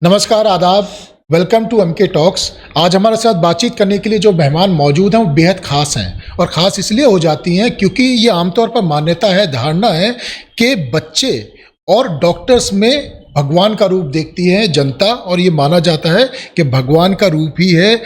नमस्कार, आदाब। Welcome to MK talks. आज हमारे साथ बातचीत करने के लिए जो मेहमान मौजूद हैं वो बेहद ख़ास हैं और ख़ास इसलिए हो जाती हैं क्योंकि ये आमतौर पर मान्यता है, धारणा है कि बच्चे और डॉक्टर्स में भगवान का रूप देखती है जनता, और ये माना जाता है कि भगवान का रूप ही है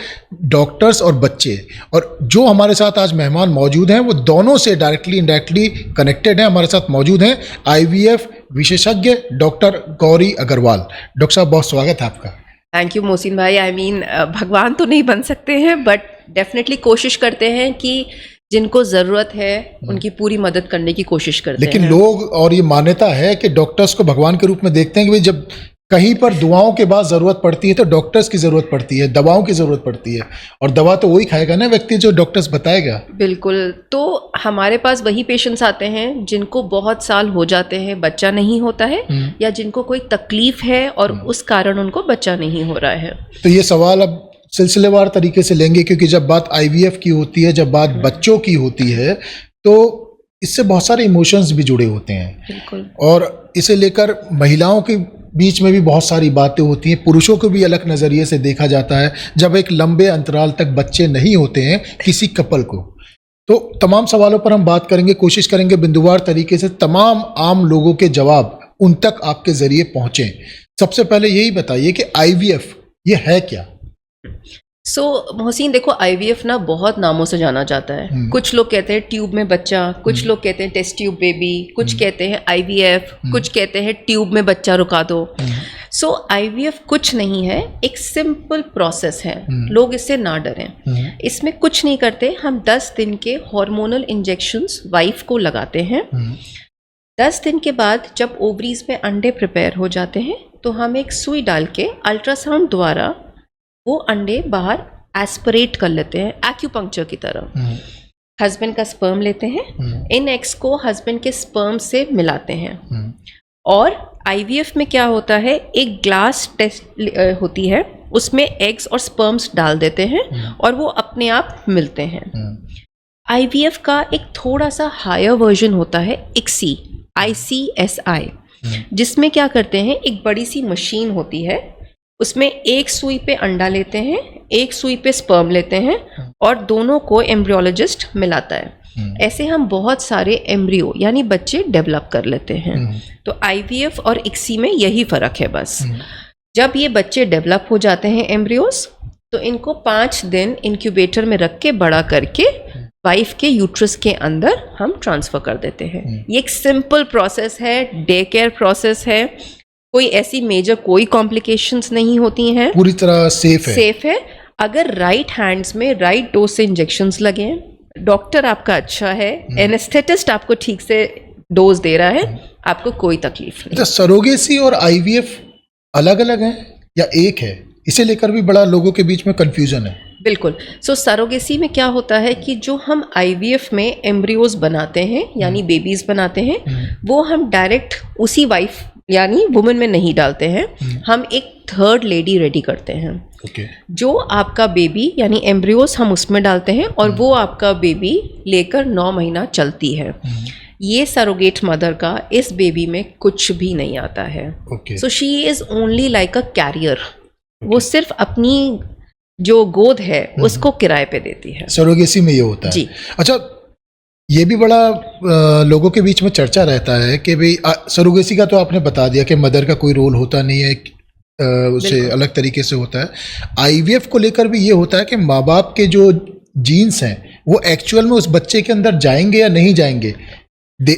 डॉक्टर्स और बच्चे। और जो हमारे साथ आज मेहमान मौजूद हैं वो दोनों से डायरेक्टली इनडायरेक्टली कनेक्टेड हैं। हमारे साथ मौजूद हैं आईवीएफ विशेषज्ञ डॉक्टर गौरी अग्रवाल। डॉक्टर साहब, बहुत स्वागत है आपका। थैंक यू मोहसिन भाई। भगवान तो नहीं बन सकते हैं, बट डेफिनेटली कोशिश करते हैं कि जिनको ज़रूरत है उनकी पूरी मदद करने की कोशिश करते हैं। लेकिन लोग, और ये मान्यता है कि डॉक्टर्स को भगवान के रूप में देखते हैं कि भाई जब कहीं पर दुआओं के बाद ज़रूरत पड़ती है तो डॉक्टर्स की ज़रूरत पड़ती है, दवाओं की ज़रूरत पड़ती है, और दवा तो वही खाएगा ना व्यक्ति जो डॉक्टर्स बताएगा। बिल्कुल। तो हमारे पास वही पेशेंट्स आते हैं जिनको बहुत साल हो जाते हैं, बच्चा नहीं होता है, या जिनको कोई तकलीफ है और उस कारण उनको बच्चा नहीं हो रहा है। तो ये सवाल अब सिलसिलेवार तरीके से लेंगे, क्योंकि जब बात आईवीएफ की होती है, जब बात बच्चों की होती है, तो इससे बहुत सारे इमोशंस भी जुड़े होते हैं। बिल्कुल। और इसे लेकर महिलाओं के बीच में भी बहुत सारी बातें होती हैं, पुरुषों को भी अलग नज़रिए से देखा जाता है जब एक लंबे अंतराल तक बच्चे नहीं होते हैं किसी कपल को। तो तमाम सवालों पर हम बात करेंगे, कोशिश करेंगे बिंदुवार तरीके से तमाम आम लोगों के जवाब उन तक आपके ज़रिए पहुँचें। सबसे पहले यही बताइए कि आईवीएफ ये है क्या? मोहसिन, देखो, आईवीएफ ना बहुत नामों से जाना जाता है। कुछ लोग कहते हैं ट्यूब में बच्चा, कुछ लोग कहते हैं टेस्ट ट्यूब बेबी, कुछ कहते हैं आईवीएफ, कुछ कहते हैं ट्यूब में बच्चा रुका दो। आईवीएफ कुछ नहीं है, एक सिंपल प्रोसेस है। लोग इससे ना डरें। इसमें कुछ नहीं करते, हम 10 दिन के हार्मोनल इंजेक्शंस वाइफ को लगाते हैं। 10 दिन के बाद जब ओवरीज में अंडे प्रिपेयर हो जाते हैं तो हम एक सुई डाल के अल्ट्रासाउंड द्वारा वो अंडे बाहर एस्पिरेट कर लेते हैं, एक्यूपंक्चर की तरह। हस्बैंड का स्पर्म लेते हैं, इन एग्स को हस्बैंड के स्पर्म से मिलाते हैं। और आईवीएफ में क्या होता है, एक ग्लास टेस्ट होती है, उसमें एग्स और स्पर्म्स डाल देते हैं और वो अपने आप मिलते हैं। आईवीएफ का एक थोड़ा सा हायर वर्जन होता है ICSI, ICSI, जिसमें क्या करते हैं, एक बड़ी सी मशीन होती है, उसमें एक सुई पे अंडा लेते हैं, एक सुई पे स्पर्म लेते हैं और दोनों को एम्ब्रियोलॉजिस्ट मिलाता है। ऐसे हम बहुत सारे एम्ब्रियो यानी बच्चे डेवलप कर लेते हैं। तो आईवीएफ और ICSI में यही फ़र्क है बस। जब ये बच्चे डेवलप हो जाते हैं एम्ब्रियोज, तो इनको 5 दिन इंक्यूबेटर में रख के बड़ा करके वाइफ के यूट्रस के अंदर हम ट्रांसफ़र कर देते हैं। ये एक सिंपल प्रोसेस है, डे केयर प्रोसेस है, कोई ऐसी मेजर कोई कॉम्प्लिकेशंस नहीं होती हैं, पूरी तरह सेफ है। अगर राइट हैंड्स में राइट डोज से इंजेक्शंस लगे, डॉक्टर आपका अच्छा है, एनेस्थेटिस्ट आपको ठीक से डोज दे रहा है, आपको कोई तकलीफ नहीं। सरोगेसी और आईवीएफ अलग अलग है या एक है? इसे लेकर भी बड़ा लोगों के बीच में कंफ्यूजन है। बिल्कुल। सरोगेसी में क्या होता है कि जो हम आईवीएफ में एम्ब्रियोज बनाते हैं यानी बेबीज बनाते हैं, वो हम डायरेक्ट उसी वाइफ यानी वुमेन में नहीं डालते हैं, हम एक थर्ड लेडी रेडी करते हैं। जो आपका बेबी यानी एम्ब्रियोस हम उसमें डालते हैं और वो आपका बेबी लेकर 9 महीना चलती है। ये सरोगेट मदर का इस बेबी में कुछ भी नहीं आता है। So she is only like a carrier. वो सिर्फ अपनी जो गोद है उसको किराए पे देती है। सरोगेसी में ये होता है जी। अच्छा, ये भी बड़ा लोगों के बीच में चर्चा रहता है कि भाई सरोगेसी का तो आपने बता दिया कि मदर का कोई रोल होता नहीं है, उसे अलग तरीके से होता है। आईवीएफ को लेकर भी ये होता है कि माँ बाप के जो जीन्स हैं वो एक्चुअल में उस बच्चे के अंदर जाएंगे या नहीं जाएंगे।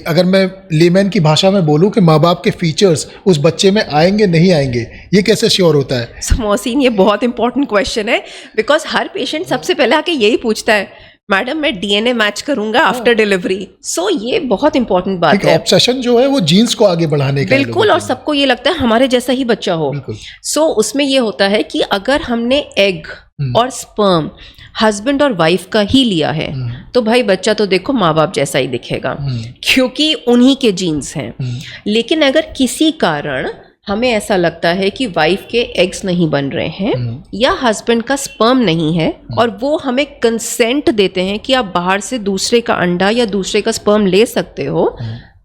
अगर मैं लेमैन की भाषा में बोलूँ कि माँ बाप के फीचर्स उस बच्चे में आएंगे नहीं आएंगे, ये कैसे श्योर होता है? मोहसिन, ये बहुत इंपॉर्टेंट क्वेश्चन है, बिकॉज हर पेशेंट सबसे पहले आके यही पूछता है, मैडम मैं डीएनए मैच करूंगा आफ्टर डिलीवरी। ये बहुत इंपॉर्टेंट बात है। ऑब्सेशन जो है वो जीन्स को आगे बढ़ाने का। बिल्कुल। और सबको ये लगता है हमारे जैसा ही बच्चा हो। उसमें ये होता है कि अगर हमने एग और स्पर्म हस्बैंड और वाइफ का ही लिया है तो भाई बच्चा तो देखो माँ बाप जैसा ही दिखेगा, क्योंकि उन्हीं के जीन्स हैं। लेकिन अगर किसी कारण हमें ऐसा लगता है कि वाइफ के एग्स नहीं बन रहे हैं या हस्बैंड का स्पर्म नहीं है और वो हमें कंसेंट देते हैं कि आप बाहर से दूसरे का अंडा या दूसरे का स्पर्म ले सकते हो,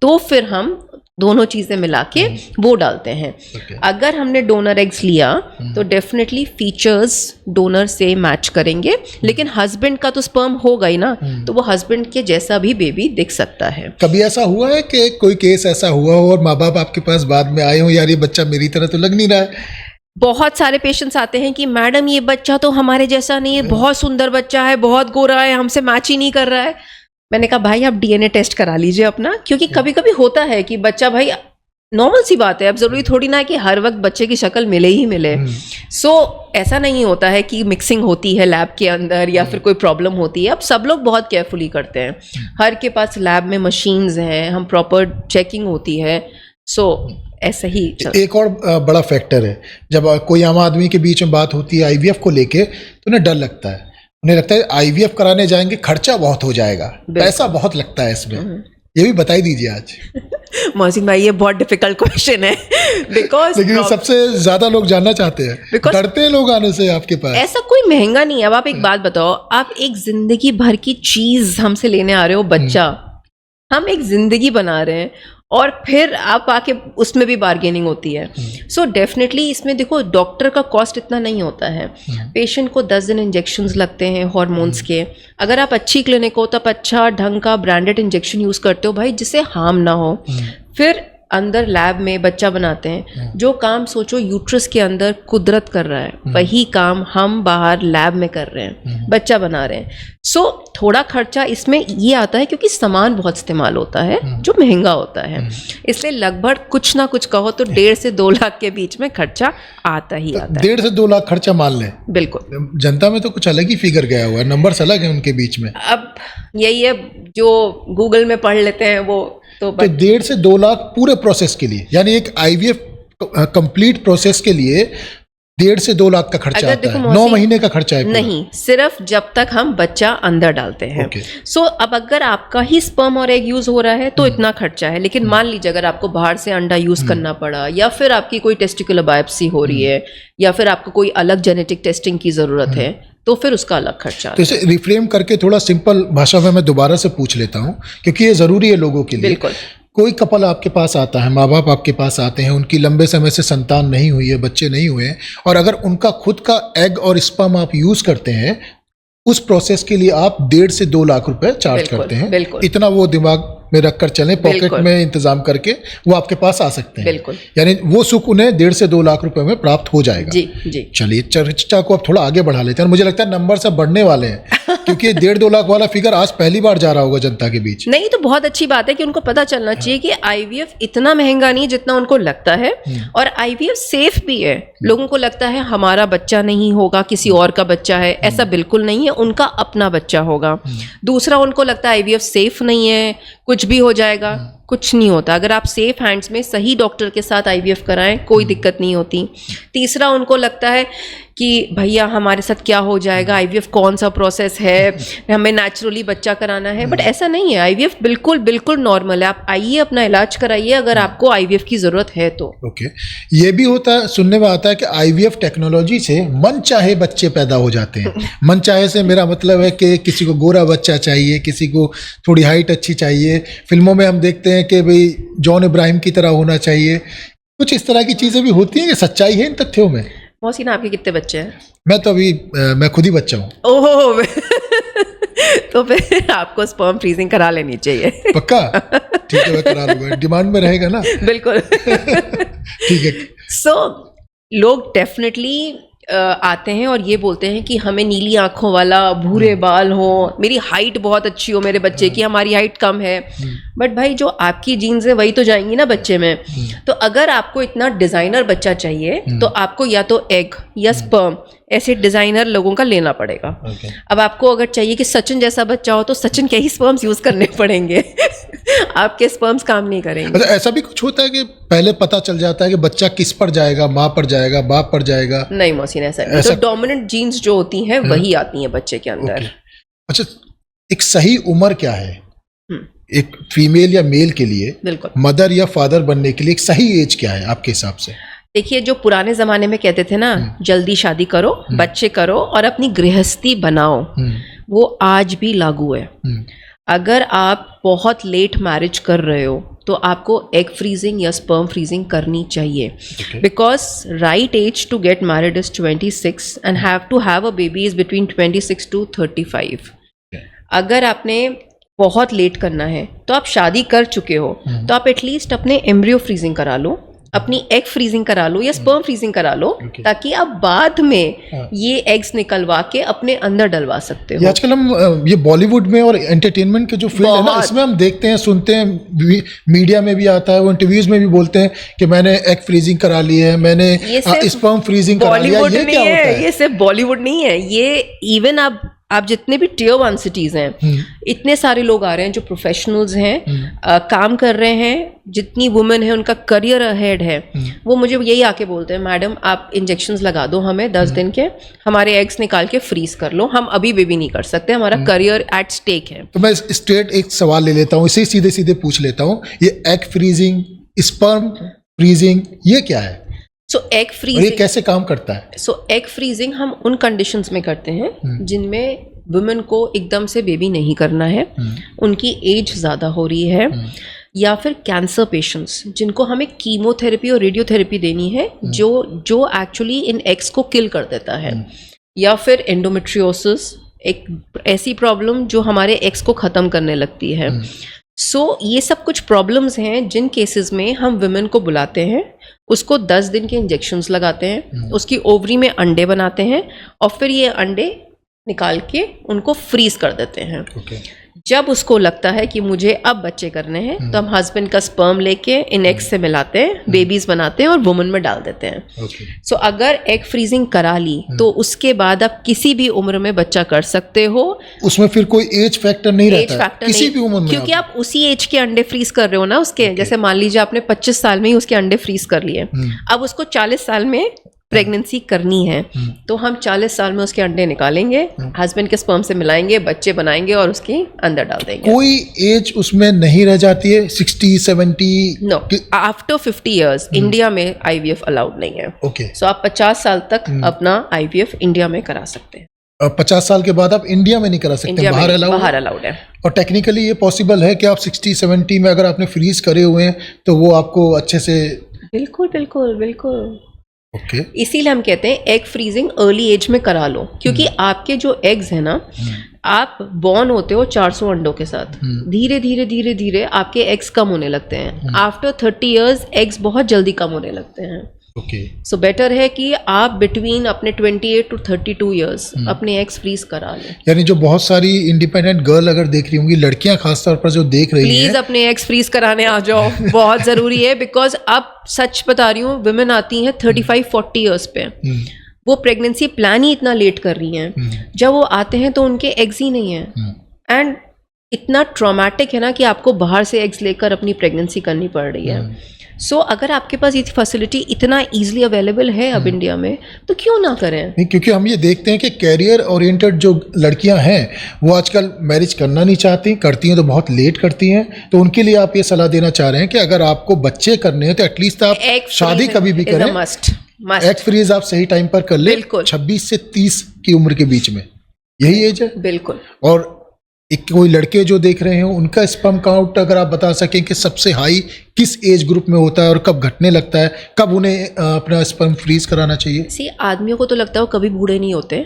तो फिर हम दोनों चीजें मिला के वो डालते हैं। अगर हमने डोनर एग्स लिया तो डेफिनेटली फीचर्स डोनर से मैच करेंगे, लेकिन हस्बैंड का तो स्पर्म होगा ही ना, तो वो हस्बैंड के जैसा भी बेबी दिख सकता है। कभी ऐसा हुआ है कि कोई केस ऐसा हुआ हो और माँ बाप आपके पास बाद में आए हो, यार ये बच्चा मेरी तरह तो लग नहीं रहा है? बहुत सारे पेशेंट्स आते हैं कि मैडम ये बच्चा तो हमारे जैसा नहीं है, बहुत सुंदर बच्चा है, बहुत गोरा है, हमसे मैच ही नहीं कर रहा है। मैंने कहा भाई आप डीएनए टेस्ट करा लीजिए अपना, क्योंकि कभी कभी होता है कि बच्चा, भाई नॉर्मल सी बात है, अब जरूरी थोड़ी ना है कि हर वक्त बच्चे की शक्ल मिले ही मिले। सो ऐसा नहीं होता है कि मिक्सिंग होती है लैब के अंदर या फिर कोई प्रॉब्लम होती है। अब सब लोग बहुत केयरफुली करते हैं, हर के पास लैब में मशीन्स हैं, हम प्रॉपर चेकिंग होती है। सो ऐसा ही एक और बड़ा फैक्टर है, जब कोई आम आदमी के बीच में बात होती है आईवीएफ को लेके तो उन्हें डर लगता है, उन्हें लगता है आईवीएफ कराने जाएंगे खर्चा बहुत हो जाएगा, पैसा बहुत लगता है इसमें। ये भी बताई दीजिए आज। मोहसिन भाई ये बहुत डिफिकल्ट क्वेश्चन है बिकॉज लेकिन सबसे ज्यादा लोग जानना चाहते हैं, डरते हैं लोग आने से आपके पास। ऐसा कोई महंगा नहीं है। अब आप एक बात बताओ, आप एक जिंदगी भर की चीज हमसे लेने आ रहे हो, बच्चा, हम एक जिंदगी बना रहे हैं और फिर आप आके उसमें भी बार्गेनिंग होती है। सो डेफिनेटली इसमें देखो डॉक्टर का कॉस्ट इतना नहीं होता है, पेशेंट को 10 दिन इंजेक्शंस लगते हैं हार्मोन्स के। अगर आप अच्छी क्लिनिक हो तो आप अच्छा ढंग का ब्रांडेड इंजेक्शन यूज़ करते हो भाई, जिससे हार्म ना हो। फिर अंदर लैब में बच्चा बनाते हैं, जो काम सोचो यूट्रस के अंदर कुदरत कर रहा है, वही काम हम बाहर लैब में कर रहे हैं, बच्चा बना रहे हैं। सो थोड़ा खर्चा इसमें ये आता है क्योंकि सामान बहुत इस्तेमाल होता है जो महंगा होता है, इसलिए लगभग कुछ ना कुछ कहो तो 1.5 से 2 लाख के बीच में खर्चा आता ही आता है। 1.5 से 2 लाख खर्चा मान लें। बिल्कुल। जनता में तो कुछ अलग ही फिगर गया हुआ है, नंबर्स अलग है उनके बीच में। अब यही है, जो गूगल में पढ़ लेते हैं वो तो 1.5 से 2 लाख पूरे प्रोसेस के लिए, यानी एक आईवीएफ कंप्लीट प्रोसेस के लिए 1.5 से 2 लाख का खर्चा आता है। 9 महीने का खर्चा है नहीं, सिर्फ जब तक हम बच्चा अंदर डालते हैं। सो अब अगर आपका ही स्पर्म और एग यूज हो रहा है तो इतना खर्चा है, लेकिन मान लीजिए अगर आपको बाहर से अंडा यूज करना पड़ा, या फिर आपकी कोई टेस्टिकुलर बायोप्सी हो रही है, या फिर आपको कोई अलग जेनेटिक टेस्टिंग की जरूरत है, तो फिर उसका अलग खर्चा। तो इसे रिफ्रेम करके थोड़ा सिंपल भाषा में मैं दोबारा से पूछ लेता हूँ, क्योंकि ये जरूरी है लोगों के लिए। बिल्कुल। कोई कपल आपके पास आता है, माँ बाप आपके पास आते हैं, उनकी लंबे समय से संतान नहीं हुई है, बच्चे नहीं हुए हैं, और अगर उनका खुद का एग और स्पर्म आप यूज करते हैं, उस प्रोसेस के लिए आप 1.5 से 2 लाख रुपए चार्ज करते हैं। इतना वो दिमाग में रखकर चलें, पॉकेट में इंतजाम करके वो आपके पास आ सकते हैं। बिल्कुल। यानी वो सुख उन्हें 1.5 से 2 लाख रुपए में प्राप्त हो जाएगा। जी जी। चलिए चर्चा को अब थोड़ा आगे बढ़ा लेते हैं। मुझे लगता है नंबर सब बढ़ने वाले हैं क्योंकि 1.5-2 लाख वाला फिगर आज पहली बार जा रहा होगा जनता के बीच। नहीं तो बहुत अच्छी बात है कि उनको पता चलना चाहिए कि आईवीएफ इतना महंगा नहीं जितना उनको लगता है, और आईवीएफ सेफ भी है। लोगों को लगता है हमारा बच्चा नहीं होगा, किसी और का बच्चा है, ऐसा बिल्कुल नहीं है, उनका अपना बच्चा होगा। दूसरा, उनको लगता है आईवीएफ सेफ नहीं है, कुछ भी हो जाएगा, कुछ नहीं होता। अगर आप सेफ हैंड्स में सही डॉक्टर के साथ आईवीएफ कराएं, कोई दिक्कत नहीं होती। तीसरा, उनको लगता है कि भैया हमारे साथ क्या हो जाएगा, आईवीएफ कौन सा प्रोसेस है, हमें नेचुरली बच्चा कराना है, बट ऐसा नहीं है। आईवीएफ बिल्कुल बिल्कुल नॉर्मल है। आप आइए, अपना इलाज कराइए अगर आपको आईवीएफ की जरूरत है तो। ओके। ये भी होता है, सुनने में आता है कि आईवीएफ टेक्नोलॉजी से मन चाहे बच्चे पैदा हो जाते हैं। मन चाहे से मेरा मतलब है कि किसी को गोरा बच्चा चाहिए, किसी को थोड़ी हाइट अच्छी चाहिए। फिल्मों में हम देखते हैं कि भाई जॉन इब्राहिम की तरह होना चाहिए। कुछ इस तरह की चीजें भी होती हैं कि सच्चाई है इन तथ्यों में? मोहसिन, आपके कितने बच्चे हैं? मैं तो अभी मैं खुद ही बच्चा हूँ। ओह तो फिर आपको स्पर्म फ्रीजिंग करा लेनी चाहिए। पक्का? ठीक है, मैं करा लूंगा, डिमांड में रहेगा ना। बिल्कुल। ठीक है। सो लोग डेफिनेटली आते हैं और ये बोलते हैं कि हमें नीली आंखों वाला, भूरे बाल हो, मेरी हाइट बहुत अच्छी हो मेरे बच्चे की, हमारी हाइट कम है। बट भाई जो आपकी जीन्स है वही तो जाएंगी ना बच्चे में। तो अगर आपको इतना डिजाइनर बच्चा चाहिए तो आपको या तो एग या स्पर्म, ऐसे डिजाइनर लोगों का लेना पड़ेगा। अब आपको अगर चाहिए कि सचिन जैसा बच्चा हो तो सचिन के ही स्पर्म्स यूज करने पड़ेंगे। आपके स्पर्म्स काम नहीं करेंगे। अच्छा, ऐसा भी कुछ होता है कि पहले पता चल जाता है कि बच्चा किस पर जाएगा, माँ पर जाएगा, बाप पर जाएगा? नहीं मोहसिन, ऐसा नहीं। तो डोमिनेंट जीन्स जो होती हैं वही आती हैं बच्चे के अंदर। अच्छा, एक सही उम्र क्या है एक फीमेल या मेल के लिए? बिल्कुल। मदर या फादर बनने के लिए एक सही एज क्या है आपके हिसाब से? देखिए, जो पुराने जमाने में कहते थे ना, जल्दी शादी करो, बच्चे करो और अपनी गृहस्थी बनाओ, वो आज भी लागू है। अगर आप बहुत लेट मैरिज कर रहे हो तो आपको एग फ्रीजिंग या स्पर्म फ्रीजिंग करनी चाहिए, because right age to get married is 26 and have to have a baby is between 26 to 35। अगर आपने बहुत लेट करना है तो आप शादी कर चुके हो तो आप एटलीस्ट अपने एम्ब्रियो फ्रीजिंग करा लो, अपनी एग फ्रीजिंग करा लो या स्पर्म फ्रीजिंग करा लो, ताकि आप बाद में ये एग्स निकलवा के अपने अंदर डलवा सकते हो। आजकल हम ये बॉलीवुड में और एंटरटेनमेंट के जो फील्ड है ना, इसमें हम देखते हैं, सुनते हैं, मीडिया में भी आता है, वो इंटरव्यूज में भी बोलते हैं कि मैंने एग फ्रीजिंग करा ली है, मैंने स्पर्म फ्रीजिंग करा लिया। ये क्या होता है? ये सिर्फ बॉलीवुड नहीं है, ये इवन आप जितने भी टियर 1 सिटीज हैं, इतने सारे लोग आ रहे हैं जो प्रोफेशनल्स हैं, काम कर रहे हैं, जितनी वुमेन है उनका करियर अहेड है, वो मुझे यही आके बोलते हैं, मैडम आप इंजेक्शंस लगा दो हमें 10 दिन के, हमारे एग्स निकाल के फ्रीज कर लो, हम अभी बेबी नहीं कर सकते, हमारा करियर एट स्टेक है। तो मैं स्ट्रेट एक सवाल ले लेता हूँ, इसे सीधे सीधे पूछ लेता हूँ, ये एग फ्रीजिंग, स्पर्म फ्रीजिंग, ये क्या है? सो एग फ्रीजिंग, ये कैसे काम करता है? सो एग फ्रीजिंग हम उन कंडीशंस में करते हैं जिनमें वुमेन को एकदम से बेबी नहीं करना है, उनकी एज ज़्यादा हो रही है, या फिर कैंसर पेशेंट्स जिनको हमें कीमोथेरेपी और रेडियोथेरेपी देनी है जो एक्चुअली इन एग्स को किल कर देता है, या फिर एंडोमेट्रियोसिस, एक ऐसी प्रॉब्लम जो हमारे एग्स को ख़त्म करने लगती है। सो ये सब कुछ प्रॉब्लम्स हैं जिन केसेस में हम वुमेन को बुलाते हैं, उसको 10 दिन के इंजेक्शंस लगाते हैं, उसकी ओवरी में अंडे बनाते हैं और फिर ये अंडे निकाल के उनको फ्रीज कर देते हैं। जब उसको लगता है कि मुझे अब बच्चे करने हैं तो हम हस्बैंड का स्पर्म लेके इन एग्स से मिलाते हैं, बेबीज बनाते हैं और वुमन में डाल देते हैं। सो अगर एग फ्रीजिंग करा ली तो उसके बाद आप किसी भी उम्र में बच्चा कर सकते हो। उसमें फिर कोई एज फैक्टर नहीं रहता है, किसी भी उम्र में, क्योंकि आप उसी एज के अंडे फ्रीज कर रहे हो ना उसके। जैसे मान लीजिए आपने 25 साल में ही उसके अंडे फ्रीज कर लिए, अब उसको 40 साल में प्रेगनेंसी करनी है तो हम 40 साल में उसके अंडे निकालेंगे, हस्बैंड के स्पर्म से मिलाएंगे, बच्चे बनाएंगे और उसके अंदर डाल देंगे। कोई एज उसमें नहीं रह जाती है? 60, 70? नो, आफ्टर 50 इयर्स इंडिया में आईवीएफ अलाउड नहीं है। ओके, सो आप 50 साल तक अपना आईवीएफ इंडिया में करा सकते हैं। 50 साल के बाद आप इंडिया में नहीं करा सकते, बाहर अलाउड है। और टेक्निकली ये पॉसिबल है कि आप 60, 70 में अगर आपने फ्रीज करे हुए हैं तो वो आपको अच्छे से? बिल्कुल बिल्कुल बिल्कुल। Okay. इसीलिए हम कहते हैं एग फ्रीजिंग अर्ली एज में करा लो, क्योंकि आपके जो एग्स है ना, आप बॉर्न होते हो 400 अंडों के साथ, धीरे धीरे धीरे धीरे आपके एग्स कम होने लगते हैं। आफ्टर 30 इयर्स एग्स बहुत जल्दी कम होने लगते हैं। सो बेटर है कि आप बिटवीन अपने 28 to 32 इयर्स अपने एग्स फ्रीज करा लें। यानी जो बहुत सारी इंडिपेंडेंट गर्ल अगर देख रही होंगी, लड़कियां खासतौर पर जो देख रही हैं, प्लीज अपने एग्स फ्रीज कराने आ जाओ, बहुत जरूरी है। बिकॉज अब सच बता रही हूँ, वुमेन आती हैं 35-40 इयर्स पे, वो प्रेगनेंसी प्लान ही इतना लेट कर रही हैं, जब वो आते हैं तो उनके एग्स ही नहीं है, एंड इतना ट्रॉमेटिक है ना कि आपको बाहर से एग्स लेकर अपनी प्रेगनेंसी करनी पड़ रही है। सो अगर आपके पास ये फैसिलिटी इतना इजीली अवेलेबल है अब इंडिया में, तो क्यों ना करें? नहीं, क्योंकि हम ये देखते हैं कि कैरियर ओरिएंटेड जो लड़कियां हैं वो आजकल मैरिज करना नहीं चाहती, करती हैं तो बहुत लेट करती हैं। तो उनके लिए आप ये सलाह देना चाह रहे हैं कि अगर आपको बच्चे करने हैं तो एटलीस्ट आप शादी कभी भी करें, एग फ्रीज आप सही टाइम पर कर ले, 26 से 30 की उम्र के बीच में, यही एज है। बिल्कुल। और एक कोई लड़के जो देख रहे हैं उनका स्पर्म काउंट अगर आप बता सकें कि सबसे हाई किस एज ग्रुप में होता है और कब घटने लगता है, कब उन्हें अपना स्पर्म फ्रीज कराना चाहिए? सी आदमियों को तो लगता है वो कभी बूढ़े नहीं होते,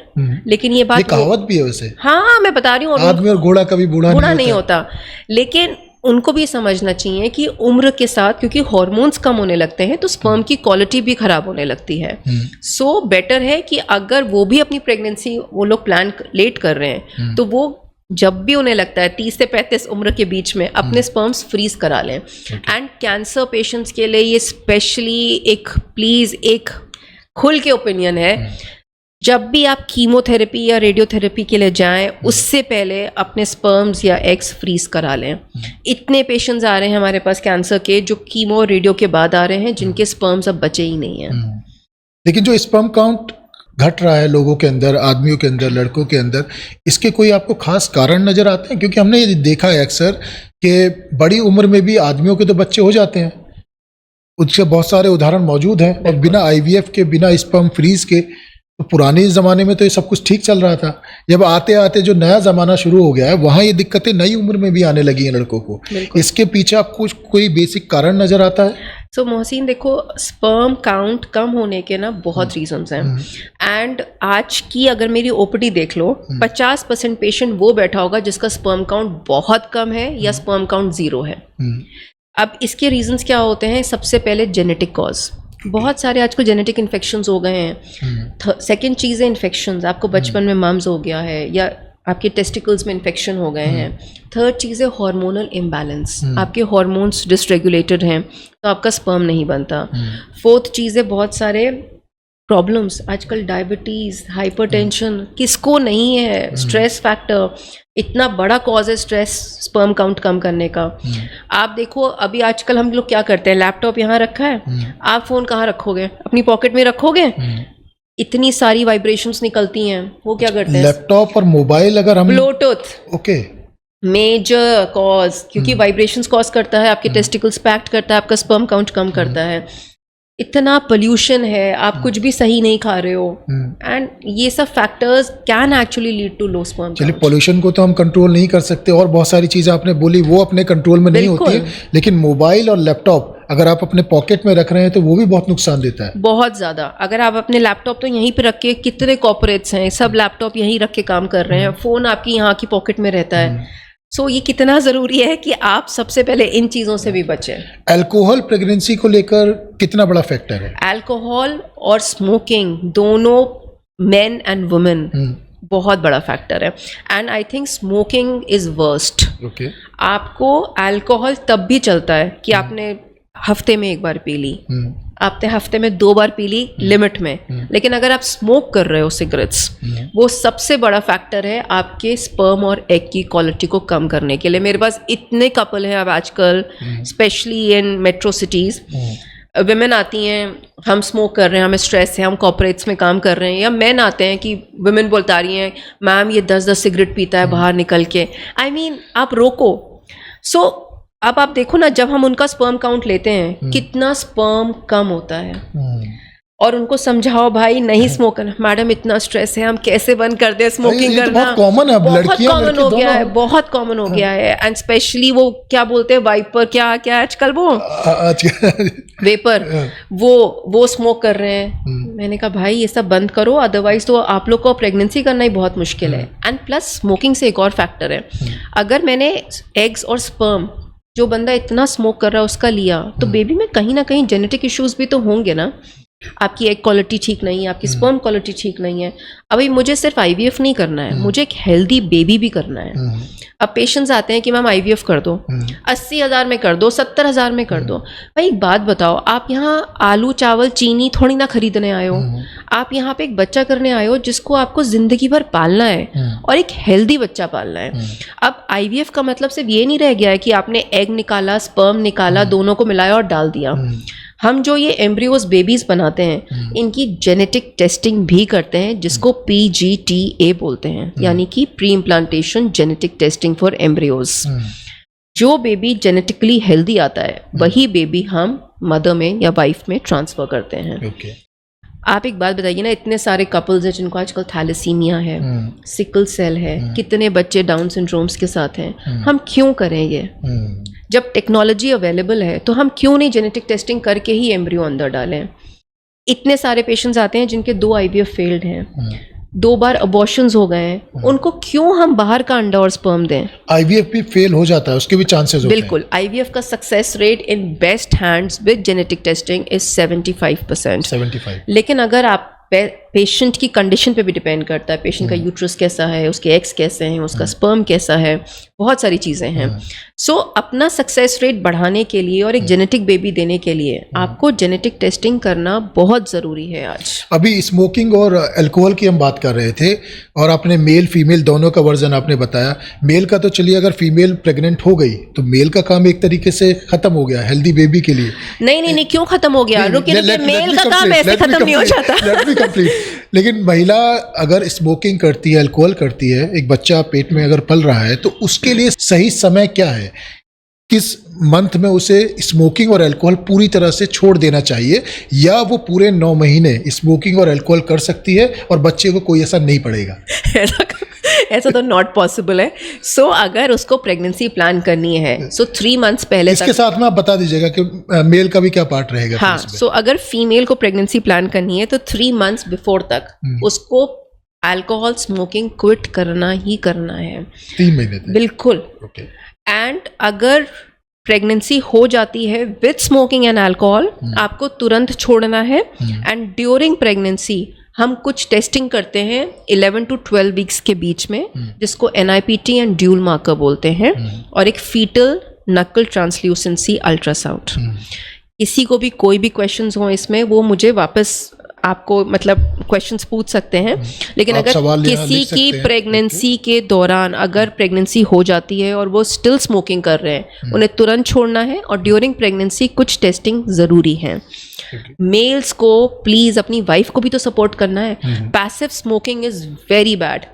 लेकिन ये बात कहावत भी है वैसे। हाँ, मैं बता रही हूँ, आदमी और घोड़ा कभी बूढ़ा नहीं होता। लेकिन उनको भी समझना चाहिए कि उम्र के साथ, क्योंकि हार्मोन्स कम होने लगते हैं तो स्पर्म की क्वालिटी भी खराब होने लगती है। सो बेटर है कि अगर वो भी अपनी प्रेगनेंसी वो लोग प्लान लेट कर रहे हैं तो वो जब भी उन्हें लगता है 30 से 35 उम्र के बीच में अपने स्पर्म्स फ्रीज करा लें। एंड कैंसर पेशेंट्स के लिए ये स्पेशली एक खुल के ओपिनियन है, जब भी आप कीमोथेरेपी या रेडियोथेरेपी के लिए जाएं उससे पहले अपने स्पर्म्स या एग्स फ्रीज करा लें। इतने पेशेंट्स आ रहे हैं हमारे पास कैंसर के जो कीमो और रेडियो के बाद आ रहे हैं, जिनके स्पर्म्स अब बचे ही नहीं हैं। लेकिन जो स्पर्म काउंट घट रहा है लोगों के अंदर, आदमियों के अंदर, लड़कों के अंदर, इसके कोई आपको खास कारण नजर आते हैं? क्योंकि हमने ये देखा है अक्सर कि बड़ी उम्र में भी आदमियों के तो बच्चे हो जाते हैं, उसके बहुत सारे उदाहरण मौजूद हैं, और बिना आईवीएफ के, बिना स्पर्म फ्रीज के। तो पुराने ज़माने में तो ये सब कुछ ठीक चल रहा था, जब आते आते जो नया ज़माना शुरू हो गया है वहाँ ये दिक्कतें नई उम्र में भी आने लगी हैं लड़कों को। इसके पीछे आपको कोई बेसिक कारण नज़र आता है? सो मोहसिन देखो, स्पर्म काउंट कम होने के ना बहुत रीजंस हैं, एंड आज की अगर मेरी ओपीडी देख लो 50% पेशेंट वो बैठा होगा जिसका स्पर्म काउंट बहुत कम है या स्पर्म काउंट 0 है। अब इसके रीजंस क्या होते हैं? सबसे पहले जेनेटिक कॉज, बहुत सारे आजकल जेनेटिक इन्फेक्शंस हो गए हैं। सेकंड चीज़ है इन्फेक्शंस, आपको बचपन में मम्स हो गया है या आपके टेस्टिकल्स में इन्फेक्शन हो गए हैं। थर्ड चीज़ है हार्मोनल इम्बैलेंस, आपके हार्मोन्स डिसरेगुलेटेड हैं तो आपका स्पर्म नहीं बनता। फोर्थ चीज़ है बहुत सारे प्रॉब्लम्स, आजकल डायबिटीज़, हाइपरटेंशन, किसको नहीं है? स्ट्रेस फैक्टर इतना बड़ा कॉज है स्ट्रेस स्पर्म काउंट कम करने का। आप देखो अभी आजकल हम लोग क्या करते हैं, लैपटॉप यहाँ रखा है, आप फ़ोन कहाँ रखोगे? अपनी पॉकेट में रखोगे? इतनी सारी वाइब्रेशंस निकलती हैं, वो क्या करते हैं? लैपटॉप और मोबाइल अगर हम ब्लूटूथ ओके मेजर कॉज, क्योंकि वाइब्रेशंस कॉज करता है, आपके टेस्टिकल्स पैक्ट करता है, आपका स्पर्म काउंट कम करता है। इतना पोल्यूशन है, आप कुछ भी सही नहीं खा रहे हो, एंड ये सब factors can actually lead to low sperm. चलिए, पोल्यूशन को तो हम कंट्रोल नहीं कर सकते और बहुत सारी चीज़ें आपने बोली वो अपने कंट्रोल में नहीं होती है, लेकिन मोबाइल और लैपटॉप अगर आप अपने पॉकेट में रख रहे हैं तो वो भी बहुत नुकसान देता है। बहुत ज़्यादा। अगर आप अपने लैपटॉप तो यहीं पे रख के, कितने कॉर्पोरेट्स हैं सब लैपटॉप यहीं रख के काम कर रहे हैं, फ़ोन आपकी यहाँ की पॉकेट में रहता है। सो ये कितना ज़रूरी है कि आप सबसे पहले इन चीज़ों से भी बचें। अल्कोहल प्रेगनेंसी को लेकर कितना बड़ा फैक्टर है? अल्कोहल और स्मोकिंग दोनों मेन एंड वुमेन बहुत बड़ा फैक्टर है, and I think smoking is worst. आपको अल्कोहल तब भी चलता है कि आपने हफ्ते में एक बार पी ली, आपने हफ्ते में 2 बार पी ली लिमिट में, लेकिन अगर आप स्मोक कर रहे हो सिगरेट्स, वो सबसे बड़ा फैक्टर है आपके स्पर्म और एग की क्वालिटी को कम करने के लिए। मेरे पास इतने कपल हैं अब आजकल, specially in metro cities, women आती हैं, हम स्मोक कर रहे हैं, हमें स्ट्रेस है, हम कॉर्पोरेट्स में काम कर रहे हैं, या मैन आते हैं कि विमेन बोलता रही हैं मैम ये 10-10 सिगरेट पीता है बाहर निकल के। आई मीन आप रोको। सो अब आप देखो ना, जब हम उनका स्पर्म काउंट लेते हैं कितना स्पर्म कम होता है, और उनको समझाओ भाई नहीं स्मोक करना, मैडम इतना स्ट्रेस है, हम कैसे बंद कर दें स्मोकिंग करना? बहुत कॉमन है, बहुत कॉमन हो गया है, बहुत कॉमन हो गया है, एंड स्पेशली वो क्या बोलते हैं वाइपर, क्या क्या आजकल वो वेपर, वो स्मोक कर रहे हैं। मैंने कहा भाई ये सब बंद करो, अदरवाइज तो आप लोग को प्रेगनेंसी करना ही बहुत मुश्किल है। एंड प्लस स्मोकिंग से एक और फैक्टर है, अगर मैंने एग्स और स्पर्म जो बंदा इतना स्मोक कर रहा है उसका लिया, तो बेबी में कहीं ना कहीं जेनेटिक इश्यूज भी तो होंगे ना। आपकी एग क्वालिटी ठीक नहीं है, आपकी स्पर्म क्वालिटी ठीक नहीं है। अभी मुझे सिर्फ आईवीएफ नहीं करना है, मुझे एक हेल्दी बेबी भी करना है। अब पेशेंट्स आते हैं कि मैम आईवीएफ कर दो, 80,000 में कर दो, 70,000 में कर दो। भाई एक बात बताओ, आप यहाँ आलू चावल चीनी थोड़ी ना खरीदने आए हो, आप यहाँ पे एक बच्चा करने आए हो जिसको आपको जिंदगी भर पालना है और एक हेल्दी बच्चा पालना है। अब आईवीएफ का मतलब सिर्फ ये नहीं रह गया है कि आपने एग निकाला, स्पर्म निकाला, दोनों को मिलाया और डाल दिया। हम जो ये एम्ब्रियोज बेबीज बनाते हैं, इनकी जेनेटिक टेस्टिंग भी करते हैं, जिसको PGTA बोलते हैं, यानी कि pre implantation genetic testing for embryos. जो बेबी जेनेटिकली हेल्दी आता है वही बेबी हम मदर में या वाइफ में ट्रांसफर करते हैं। आप एक बात बताइए ना, इतने सारे कपल्स हैं जिनको आजकल थैलेसीमिया है, सिकल सेल है, कितने बच्चे डाउन सिंड्रोम्स के साथ हैं, हम क्यों करें ये? जब टेक्नोलॉजी अवेलेबल है तो हम क्यों नहीं जेनेटिक टेस्टिंग करके ही एम्ब्रियो अंदर डालें? इतने सारे पेशेंट्स आते हैं जिनके 2 IVF फेल्ड हैं, 2 बार अबॉर्शंस हो गए हैं, उनको क्यों हम बाहर का अंडा और स्पर्म दें? IVF भी फेल हो जाता है, उसके भी चांसेस होते हैं। बिल्कुल, IVF का success rate in best hands with genetic testing is 75%। 75। लेकिन अगर आप पेशेंट की कंडीशन पे भी डिपेंड करता है, पेशेंट का यूट्रस कैसा है, उसके एग्स कैसे हैं, उसका स्पर्म कैसा है, बहुत सारी चीज़ें हैं। सो अपना सक्सेस रेट बढ़ाने के लिए और एक जेनेटिक बेबी देने के लिए आपको जेनेटिक टेस्टिंग करना बहुत ज़रूरी है। आज अभी स्मोकिंग और अल्कोहल की हम बात कर रहे थे, और आपने मेल फीमेल दोनों का वर्जन आपने बताया। मेल का तो चलिए, अगर फीमेल प्रेग्नेंट हो गई तो मेल का काम एक तरीके से खत्म हो गया हेल्दी बेबी के लिए। नहीं, क्यों खत्म हो गया? रुकिए, मेल का काम ऐसे खत्म नहीं हो जाता। लेकिन महिला अगर स्मोकिंग करती है, अल्कोहल करती है, एक बच्चा पेट में अगर पल रहा है, तो उसके लिए सही समय क्या है? किस मंथ में उसे स्मोकिंग और अल्कोहल पूरी तरह से छोड़ देना चाहिए, या वो पूरे 9 महीने स्मोकिंग और अल्कोहल कर सकती है और बच्चे को कोई असर नहीं पड़ेगा? ऐसा तो नॉट पॉसिबल है। सो अगर उसको प्रेगनेंसी प्लान करनी है, सो 3 मंथ्स पहले इसके साथ में आप बता दीजिएगा कि मेल का भी क्या पार्ट रहेगा। हाँ, सो अगर फीमेल को प्रेगनेंसी प्लान करनी है तो 3 मंथ्स बिफोर तक उसको अल्कोहल स्मोकिंग क्विट करना ही करना है, 3 महीने तक। बिल्कुल। एंड अगर प्रेगनेंसी हो जाती है विद स्मोकिंग एंड अल्कोहल, आपको तुरंत छोड़ना है। एंड ड्यूरिंग प्रेगनेंसी हम कुछ टेस्टिंग करते हैं 11 to 12 वीक्स के बीच में, जिसको NIPT एंड ड्यूल मार्कर बोलते हैं, और एक फीटल नकल ट्रांसल्यूसेंसी अल्ट्रासाउंड। किसी को भी कोई भी क्वेश्चंस हो इसमें, वो मुझे वापस आपको मतलब क्वेश्चंस पूछ सकते हैं। लेकिन अगर किसी की प्रेगनेंसी के दौरान अगर प्रेगनेंसी हो जाती है और वो स्टिल स्मोकिंग कर रहे हैं, उन्हें तुरंत छोड़ना है। और ड्यूरिंग प्रेगनेंसी कुछ टेस्टिंग ज़रूरी है। मेल्स को प्लीज़ अपनी वाइफ को भी तो सपोर्ट करना है। Passive smoking is very bad.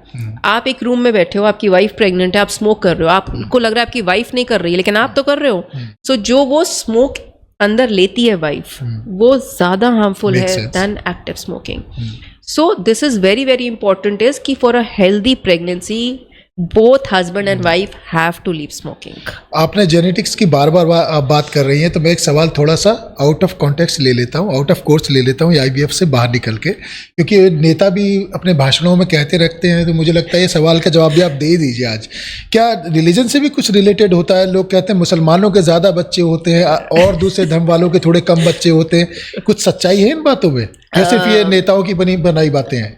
आप एक रूम में बैठे हो, आपकी वाइफ प्रेग्नेंट है, आप स्मोक कर रहे हो, आपको लग रहा है आपकी वाइफ नहीं कर रही है, लेकिन आप तो कर रहे हो। सो जो वो स्मोक अंदर लेती है वाइफ, वो ज़्यादा हार्मफुल है than active smoking. So this is very very important is कि for a healthy pregnancy both husband and wife have to leave smoking. आपने जेनेटिक्स की बार बार बात कर रही हैं, तो मैं एक सवाल थोड़ा सा आउट ऑफ कॉन्टेक्स्ट ले लेता हूँ, आउट ऑफ कोर्स ले लेता हूँ, IVF से बाहर निकल के, क्योंकि नेता भी अपने भाषणों में कहते रखते हैं, तो मुझे लगता है ये सवाल का जवाब भी आप दे दीजिए आज। क्या रिलीजन से भी कुछ रिलेटेड होता है? लोग कहते हैं मुसलमानों के ज़्यादा बच्चे होते हैं और दूसरे धर्म वालों के थोड़े कम बच्चे होते हैं। कुछ सच्चाई है इन बातों में, या सिर्फ ये नेताओं की बनाई बातें हैं?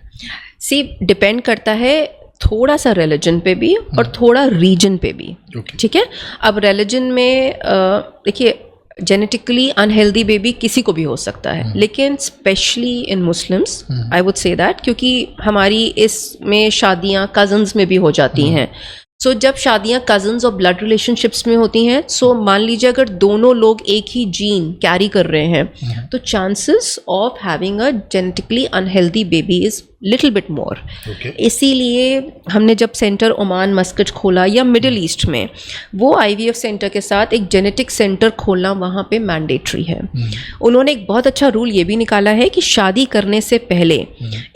सी डिपेंड करता है थोड़ा सा रिलीजन पे भी और थोड़ा रीजन पे भी। ठीक है, अब रिलीजन में देखिए जेनेटिकली अनहेल्दी बेबी किसी को भी हो सकता है, लेकिन specially in Muslims I would say that, क्योंकि हमारी इसमें शादियां कजन्स में भी हो जाती हैं। सो जब शादियां कजन्स और ब्लड रिलेशनशिप्स में होती हैं, सो मान लीजिए अगर दोनों लोग एक ही जीन कैरी कर रहे हैं, तो chances of having a genetically unhealthy baby is little bit more. इसीलिए हमने जब सेंटर ओमान मस्कट खोला या मिडिल ईस्ट में, वो IVF सेंटर के साथ एक जेनेटिक सेंटर खोलना वहाँ पे मैंडेटरी है। उन्होंने एक बहुत अच्छा रूल ये भी निकाला है कि शादी करने से पहले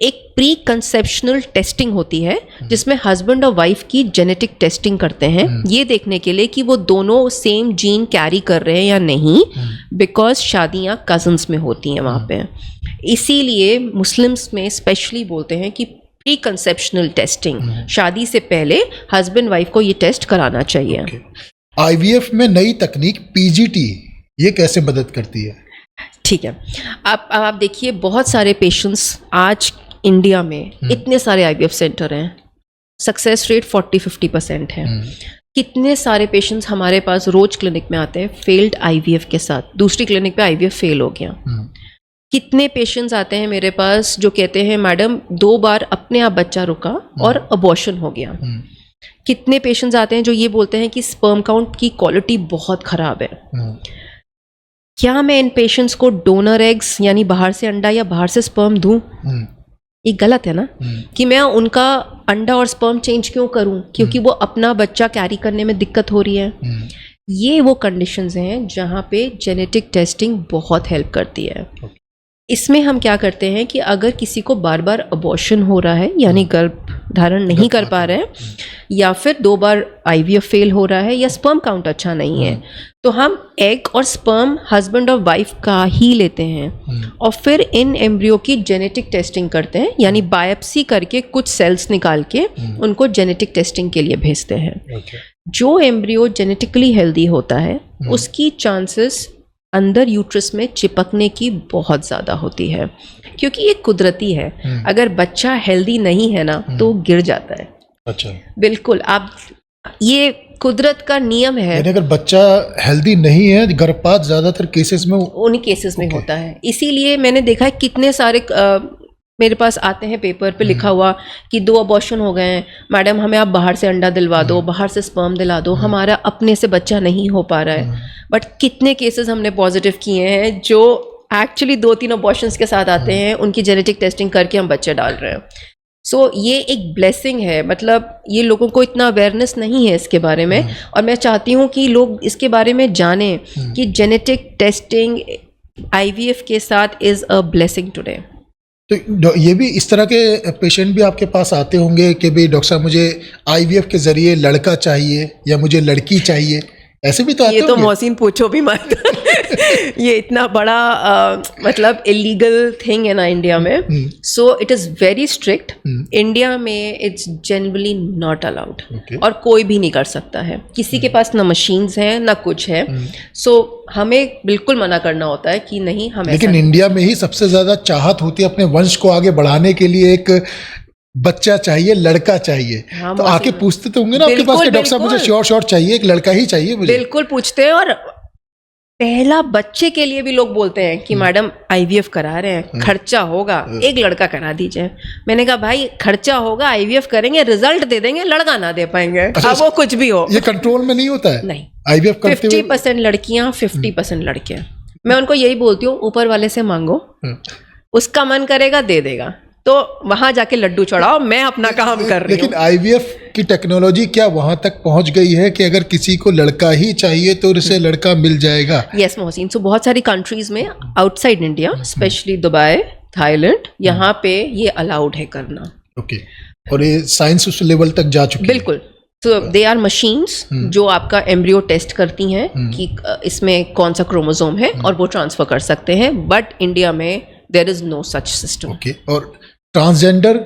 एक प्री कंसेप्शनल टेस्टिंग होती है, जिसमें हस्बैंड और वाइफ की जेनेटिक टेस्टिंग करते हैं, ये देखने के लिए कि वो दोनों सेम जीन कैरी कर रहे हैं या नहीं, बिकॉज शादियाँ कजन्स में होती हैं वहाँ पे। इसीलिए मुस्लिम्स में स्पेशली बोलते हैं कि प्री कंसेप्शनल टेस्टिंग, शादी से पहले हस्बैंड वाइफ को ये टेस्ट कराना चाहिए। IVF में नई तकनीक PGT ये कैसे मदद करती है? ठीक है, आप देखिए बहुत सारे पेशेंट्स आज इंडिया में इतने सारे IVF सेंटर हैं, सक्सेस रेट 40-50% है। कितने सारे पेशेंट्स हमारे पास रोज क्लिनिक में आते हैं फेल्ड IVF के साथ, दूसरी क्लिनिक पे IVF फेल हो गया। कितने पेशेंट्स आते हैं मेरे पास जो कहते हैं मैडम 2 बार अपने आप बच्चा रुका और अबॉर्शन हो गया। कितने पेशेंट्स आते हैं जो ये बोलते हैं कि स्पर्म काउंट की क्वालिटी बहुत ख़राब है। क्या मैं इन पेशेंट्स को डोनर एग्स यानी बाहर से अंडा या बाहर से स्पर्म दूं? ये गलत है ना, कि मैं उनका अंडा और स्पर्म चेंज क्यों करूं, क्योंकि वो अपना बच्चा कैरी करने में दिक्कत हो रही है। ये वो कंडीशंस हैं जहाँ पे जेनेटिक टेस्टिंग बहुत हेल्प करती है। इसमें हम क्या करते हैं कि अगर किसी को बार बार अबॉर्शन हो रहा है, यानी गर्भ धारण नहीं कर पा रहे हैं, या फिर 2 बार IVF फेल हो रहा है, या स्पर्म काउंट अच्छा नहीं है, तो हम एग और स्पर्म हस्बैंड और वाइफ का ही लेते हैं और फिर इन एम्ब्रियो की जेनेटिक टेस्टिंग करते हैं, यानी बायोप्सी करके कुछ सेल्स निकाल के उनको जेनेटिक टेस्टिंग के लिए भेजते हैं। जो एम्ब्रियो जेनेटिकली हेल्दी होता है उसकी चांसेस अंदर यूट्रस में चिपकने की बहुत ज़्यादा होती है, क्योंकि ये कुदरती है। अगर बच्चा हेल्दी नहीं है ना तो गिर जाता है। अच्छा, बिल्कुल, आप ये कुदरत का नियम है। अगर बच्चा हेल्दी नहीं है, गर्भपात ज़्यादातर केसेस में उन्हीं केसेस में होता है। इसीलिए मैंने देखा है कितने सारे मेरे पास आते हैं पेपर पे लिखा हुआ कि 2 अबॉर्शन हो गए हैं, मैडम हमें आप बाहर से अंडा दिलवा दो, बाहर से स्पर्म दिला दो, हमारा अपने से बच्चा नहीं हो पा रहा है। बट कितने केसेस हमने पॉजिटिव किए हैं जो एक्चुअली 2-3 अबॉर्शंस के साथ आते हैं, उनकी जेनेटिक टेस्टिंग करके हम बच्चे डाल रहे हैं। सो ये एक ब्लेसिंग है, मतलब ये लोगों को इतना अवेयरनेस नहीं है इसके बारे में, और मैं चाहती हूँ कि लोग इसके बारे में जानें कि जेनेटिक टेस्टिंग IVF के साथ इज़ अ ब्लेसिंग टुडे। तो ये भी इस तरह के पेशेंट भी आपके पास आते होंगे कि भाई डॉक्टर साहब मुझे IVF के जरिए लड़का चाहिए या मुझे लड़की चाहिए, ऐसे भी तो आते ये तो होंगे? मोहसिन पूछो भी मत। ये इतना बड़ा मतलब इलीगल थिंग है ना इंडिया में, so it is very strict. India में इट्स जनरली नॉट अलाउड, और कोई भी नहीं कर सकता है, किसी के पास ना मशीन्स हैं ना कुछ है, सो हमें बिल्कुल मना करना होता है कि नहीं हम। लेकिन इंडिया में ही सबसे ज्यादा चाहत होती है अपने वंश को आगे बढ़ाने के लिए, एक बच्चा चाहिए, लड़का चाहिए। हाँ, तो आके पूछते तो होंगे ना आपके पास कि डॉक्टर साहब मुझे श्योर चाहिए, एक लड़का ही चाहिए मुझे। बिल्कुल पूछते हैं, और पहला बच्चे के लिए भी लोग बोलते हैं कि मैडम IVF करा रहे हैं, खर्चा होगा, एक लड़का करा दीजिए। मैंने कहा भाई खर्चा होगा, IVF करेंगे, रिजल्ट दे देंगे, लड़का ना दे पाएंगे। अब वो कुछ भी हो, ये कंट्रोल में नहीं होता है। नहीं, IVF करते 50% लड़कियां, 50% लड़के। मैं उनको यही बोलती हूँ, ऊपर वाले से मांगो, उसका मन करेगा दे देगा, तो वहां जाके लड्डू चढ़ाओ, मैं अपना काम कर रही हूँ। लेकिन IVF की टेक्नोलॉजी क्या वहां तक पहुंच गई है कि अगर किसी को लड़का ही चाहिए तो उसे लड़का मिल जाएगा? यस मोहसिन, सो बहुत सारी कंट्रीज में outside India, specially Dubai, Thailand, यहाँ पे ये अलाउड है करना। ओके, और ये साइंस उस लेवल तक जा चुकी है? बिल्कुल। तो दे आर मशीन्स जो आपका एम्ब्रियो टेस्ट करती हैं कि इसमें कौन सा क्रोमोसोम है, और वो ट्रांसफर कर सकते हैं, बट इंडिया में there is no such system. Okay, और ट्रांसजेंडर